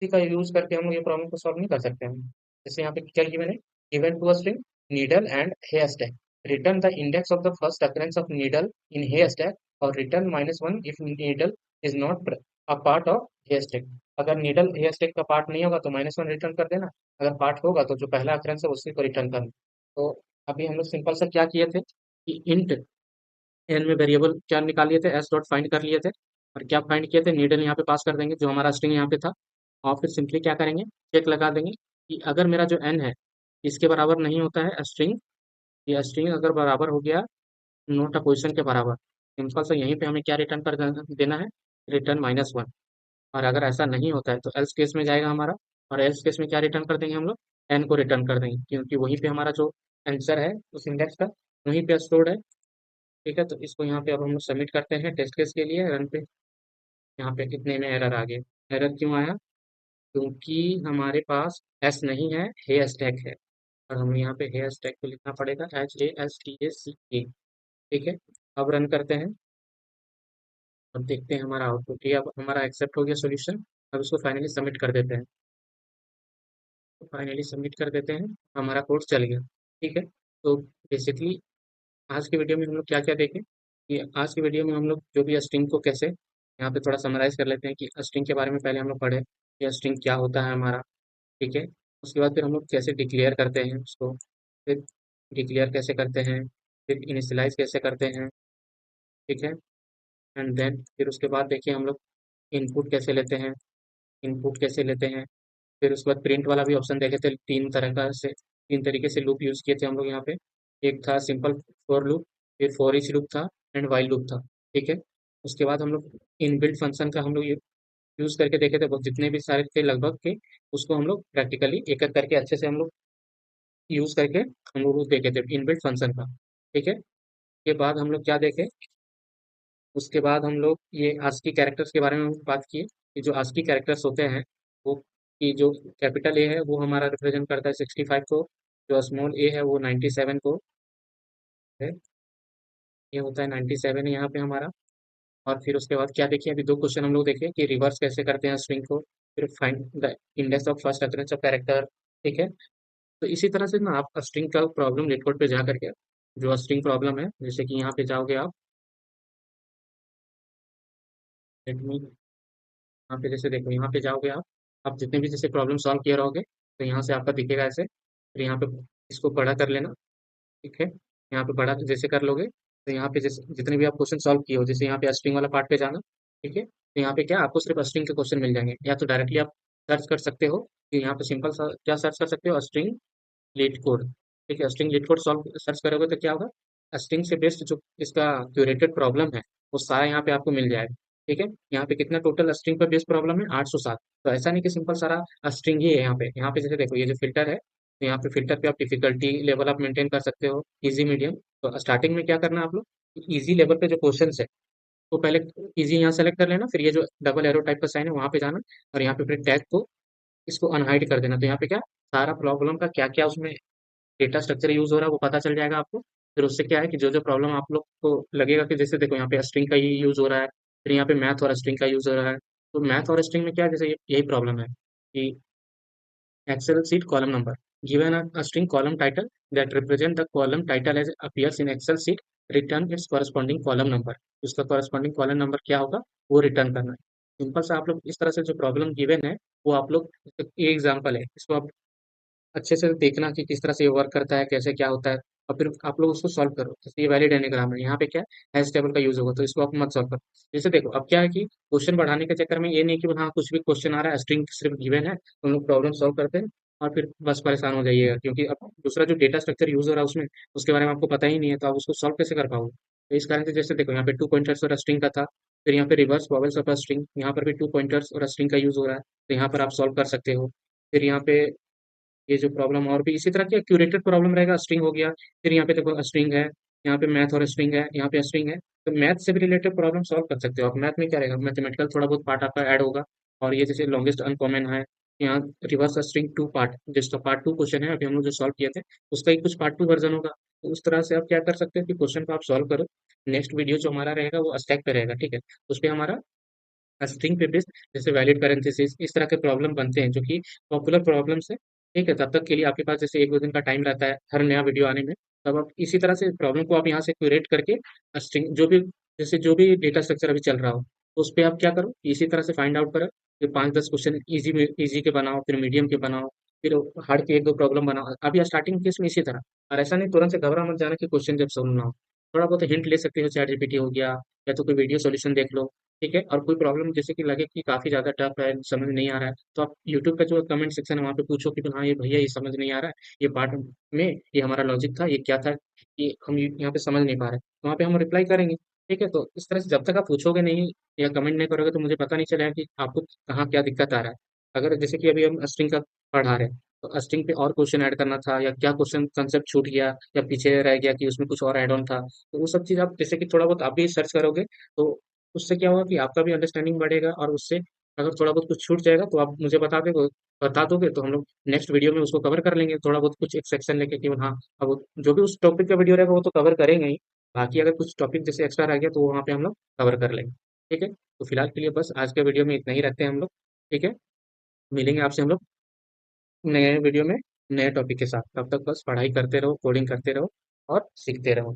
इसी का यूज करके हम लोग ये प्रॉब्लम को सॉल्व नहीं कर सकते हैं। जैसे यहाँ पे क्या गिवन है, given to a string needle and haystack, return the index of the first occurrence of needle in haystack और return -1 if needle is not a part of haystack. अगर नीडल हेयर स्टैक का पार्ट नहीं होगा तो -1 रिटर्न कर देना, अगर पार्ट होगा तो जो पहला अकरेंस है उसी को रिटर्न करना। तो अभी हम लोग सिंपल सा क्या किए थे कि इंट एन में वेरिएबल क्या निकाल लिए थे, एस डॉट फाइंड कर लिए थे, और क्या फाइंड किए थे, नीडल यहाँ पे पास कर देंगे जो हमारा स्ट्रिंग यहाँ पे था, और फिर सिंपली क्या करेंगे, चेक लगा देंगे कि अगर मेरा जो एन है इसके बराबर नहीं होता है स्ट्रिंग, या स्ट्रिंग अगर बराबर हो गया नोट अ पोजिशन के बराबर, सिंपल सा यहीं पे हमें क्या रिटर्न कर देना है, रिटर्न -1। और अगर ऐसा नहीं होता है तो एल्स केस में जाएगा हमारा, और एल्स केस में क्या रिटर्न कर देंगे हम लोग, एन को रिटर्न कर देंगे, क्योंकि वहीं पे हमारा जो आंसर है उस इंडेक्स का वहीं पे स्टोर्ड है। ठीक है, तो इसको यहाँ पे अब हम लोग सबमिट करते हैं टेस्ट केस के लिए रन पे। यहाँ पे कितने में एरर आ गया, एरर क्यों आया, क्योंकि हमारे पास एस नहीं है, हे स्टैक है, और हमें यहाँ पे हे स्टैक को लिखना पड़ेगा HASTACK। ठीक है, अब रन करते हैं, अब देखते हैं हमारा आउटपुट, ये अब हमारा एक्सेप्ट हो गया सोल्यूशन। अब इसको फाइनली सबमिट कर देते हैं, तो फाइनली सबमिट कर देते हैं, हमारा कोर्स चल गया। ठीक है, तो बेसिकली आज की वीडियो में हम लोग क्या क्या देखें, कि आज की वीडियो में हम लोग जो भी स्ट्रिंग को कैसे, यहाँ पे थोड़ा समराइज कर लेते हैं कि स्ट्रिंग के बारे में पहले हम लोग पढ़े कि स्ट्रिंग क्या होता है हमारा। ठीक है, उसके बाद फिर हम लोग कैसे डिक्लेयर करते हैं उसको, फिर डिक्लेयर कैसे करते हैं, फिर इनिशियलाइज कैसे करते हैं। ठीक है, एंड देन फिर उसके बाद देखिए हम लोग इनपुट कैसे लेते हैं, इनपुट कैसे लेते हैं, फिर उसके बाद प्रिंट वाला भी ऑप्शन देखे थे, तीन तरीके से लूप यूज़ किए थे हम लोग यहाँ पे। एक था सिंपल फॉर लूप, फिर फॉर ईच लूप था, एंड वाइल लूप था। ठीक है, उसके बाद हम लोग इनबिल्ट फंक्शन का हम लोग यूज़ करके देखे थे, वो जितने भी सारे थे लगभग के, उसको हम लोग प्रैक्टिकली एक एक करके अच्छे से हम लोग यूज़ करके हम लोग देखे थे इनबिल्ट फंक्शन का। ठीक है, उसके बाद हम लोग क्या देखे, उसके बाद हम लोग ये ASCII कैरेक्टर्स के बारे में बात की, कि जो ASCII कैरेक्टर्स होते हैं वो, कि जो कैपिटल ए है वो हमारा रिप्रेजेंट करता है 65 को, जो स्मॉल ए है वो 97 को है, ये होता है 97 यहाँ पे हमारा। और फिर उसके बाद क्या देखिए, अभी दो क्वेश्चन हम लोग देखे कि रिवर्स कैसे करते हैं स्ट्रिंग को, फिर find the index of first occurrence of character. ठीक है, तो इसी तरह से ना आप स्ट्रिंग का प्रॉब्लम लिटकोड पे जा करके, जो स्ट्रिंग प्रॉब्लम है, जैसे कि यहाँ पे जाओगे आप, लेट मी, यहाँ पे जैसे देखो, यहाँ पे जाओगे आप जितने भी जैसे प्रॉब्लम सॉल्व किए रहोगे तो यहाँ से आपका दिखेगा ऐसे, फिर यहाँ पे इसको बड़ा कर लेना। ठीक है, यहाँ पे बड़ा जैसे कर लोगे तो यहाँ पे जैसे जितने भी आप क्वेश्चन सॉल्व किए हो, जैसे यहाँ पे स्ट्रिंग वाला पार्ट पे जाना। ठीक है, तो यहाँ पे क्या आपको सिर्फ स्ट्रिंग के क्वेश्चन मिल जाएंगे, या तो डायरेक्टली आप सर्च कर सकते हो, कि यहाँ पे सिंपल सा क्या सर्च कर सकते हो, स्ट्रिंग लीड कोड। ठीक है, string leet code solve search करोगे तो क्या होगा, स्ट्रिंग से बेस्ड जो इसका क्यूरेटेड प्रॉब्लम है वो सारा यहाँ पे आपको मिल जाएगा। ठीक है, यहाँ पे कितना टोटल स्ट्रिंग पर बेस्ड प्रॉब्लम है, 807। तो ऐसा नहीं कि सिंपल सारा स्ट्रिंग ही है यहाँ पे जैसे देखो ये जो फिल्टर है, तो यहाँ पे फिल्टर पे आप डिफिकल्टी लेवल आप मेंटेन कर सकते हो, इजी मीडियम। तो स्टार्टिंग में क्या करना है आप लोग, इजी लेवल पे जो क्वेश्चन है तो पहले इजी यहाँ सेलेक्ट कर लेना, फिर ये जो डबल एरो टाइप का साइन है वहाँ पे जाना, और यहाँ पे फिर टैग को इसको अनहाइड कर देना। तो यहाँ पे क्या सारा प्रॉब्लम का क्या क्या उसमें डेटा स्ट्रक्चर यूज हो रहा है वो पता चल जाएगा आपको। फिर उससे क्या है कि जो जो प्रॉब्लम आप लोग को लगेगा कि जैसे देखो यहाँ पे स्ट्रिंग का ही यूज हो रहा है, फिर यहाँ पे मैथ और स्ट्रिंग का यूज हो रहा है, तो मैथ और स्ट्रिंग में क्या है, जैसे यही प्रॉब्लम है कि Excel sheet column number given a string column title that represent the column title as appears in Excel sheet, return its corresponding column number। उसका corresponding column number क्या होगा वो रिटर्न करना है। सिंपल से आप लोग इस तरह से जो प्रॉब्लम गिवन है वो आप लोग, ये एग्जांपल है, इसको आप अच्छे से देखना कि किस तरह से ये वर्क करता है, कैसे क्या होता है, और फिर आप लोग उसको सॉल्व करो। जैसे ये वैलिड एनाग्राम है, यहाँ पे क्या है, हैश टेबल का यूज होगा, तो इसको आप मत सॉल्व करो। जैसे देखो अब क्या है कि क्वेश्चन बढ़ाने के चक्कर में ये नहीं कि हाँ कुछ भी क्वेश्चन आ रहा है, स्ट्रिंग सिर्फ गिवन है, तो हम लोग प्रॉब्लम सॉल्व करते हैं और फिर बस परेशान हो जाइएगा, क्योंकि अब दूसरा जो डेटा स्ट्रक्चर यूज हो रहा है उसमें, उसके बारे में आपको पता ही नहीं है, तो आप उसको सॉल्व कैसे कर पाओगे। तो इस कारण से जैसे देखो यहाँ पे 2 पॉइंटर्स और स्ट्रिंग का था, फिर यहाँ पे रिवर्स वॉवेल्स ऑफ स्ट्रिंग, यहाँ पर भी 2 पॉइंटर्स और स्ट्रिंग का यूज हो रहा है, तो यहाँ पर आप सॉल्व कर सकते हो। फिर यहाँ पे ये जो प्रॉब्लम और भी इसी तरह की क्यूरेटेड प्रॉब्लम रहेगा, स्ट्रिंग हो गया, फिर यहाँ पे देखो स्ट्रिंग है, यहाँ पे मैथ और स्ट्रिंग है, यहाँ पे स्ट्रिंग है, तो मैथ से भी रिलेटेड प्रॉब्लम सॉल्व कर सकते हो आप। मैथ में क्या रहेगा, मैथमेटिकल थोड़ा बहुत पार्ट आपका ऐड होगा, और ये जैसे लॉन्गेस्ट अनकॉमन है, यहाँ रिवर्स स्ट्रिंग 2 पार्ट, जिसका पार्ट 2 क्वेश्चन है अभी हम लोग जो सॉल्व किए थे, उसका ही कुछ पार्ट 2 वर्जन होगा। तो उस तरह से आप क्या कर सकते हो कि क्वेश्चन को आप सॉल्व करो। नेक्स्ट वीडियो जो हमारा रहेगा वो स्टैक पे रहेगा, ठीक है, उस पर हमारा स्ट्रिंग पे बेस्ड, जैसे वैलिड पैरेंथेसिस, इस तरह के प्रॉब्लम बनते हैं जो कि पॉपुलर प्रॉब्लम्स है। ठीक है, तब तक के लिए आपके पास जैसे 1-2 दिन का टाइम रहता है हर नया वीडियो आने में। तब आप इसी तरह से प्रॉब्लम को आप यहाँ से क्यूरेट करके स्ट्रिंग जो भी डेटा स्ट्रक्चर अभी चल रहा हो, उस पे आप क्या करो, इसी तरह से फाइंड आउट करो कि 5-10 क्वेश्चन ईज़ी के बनाओ, फिर मीडियम के बनाओ, फिर हार्ड के 1-2 प्रॉब्लम बनाओ। अभी स्टार्टिंग केस में इसी तरह, और ऐसा नहीं तुरंत से घबरा मत जाना कि क्वेश्चन जब सॉल्व ना हो। थोड़ा बहुत हिंट ले सकते हो, चैट जीपीटी हो गया या तो कोई वीडियो सॉल्यूशन देख लो। ठीक है, और कोई प्रॉब्लम जैसे कि लगे कि काफ़ी ज़्यादा टफ है, समझ नहीं आ रहा है, तो आप यूट्यूब का जो कमेंट सेक्शन है वहाँ पे पूछो कि हाँ, ये भैया ये समझ नहीं आ रहा है, ये पार्ट में ये हमारा लॉजिक था, ये क्या था, ये हम यहाँ पे समझ नहीं पा रहे। तो वहाँ पे हम रिप्लाई करेंगे। ठीक है, तो इस तरह से जब तक आप पूछोगे नहीं या कमेंट नहीं करोगे तो मुझे पता नहीं चलेगा कि आपको कहाँ क्या दिक्कत आ रहा है। अगर जैसे कि अभी हम स्ट्रिंग का पढ़ा रहे हैं, तो स्ट्रिंग पे और क्वेश्चन ऐड करना था या क्या क्वेश्चन कंसेप्ट छूट गया या पीछे रह गया कि उसमें कुछ और ऐड ऑन था, तो वो सब चीज़ आप जैसे कि थोड़ा बहुत आप भी सर्च करोगे, तो उससे क्या होगा कि आपका भी अंडरस्टैंडिंग बढ़ेगा, और उससे अगर थोड़ा बहुत कुछ छूट जाएगा तो आप मुझे बता दोगे तो हम लोग नेक्स्ट वीडियो में उसको कवर कर लेंगे, थोड़ा बहुत कुछ एक सेक्शन लेके कि हाँ, अब जो भी उस टॉपिक का वीडियो रहेगा वो तो कवर करेंगे ही, बाकी अगर कुछ टॉपिक जैसे एक्स्ट्रा रह गया तो वो वहाँ पे हम लोग कवर कर लेंगे। ठीक है, तो फिलहाल के लिए बस आज के वीडियो में इतना ही रखते हैं हम लोग। ठीक है, मिलेंगे आपसे हम लोग नए वीडियो में नए टॉपिक के साथ। तब तक बस पढ़ाई करते रहो, कोडिंग करते रहो और सीखते रहो।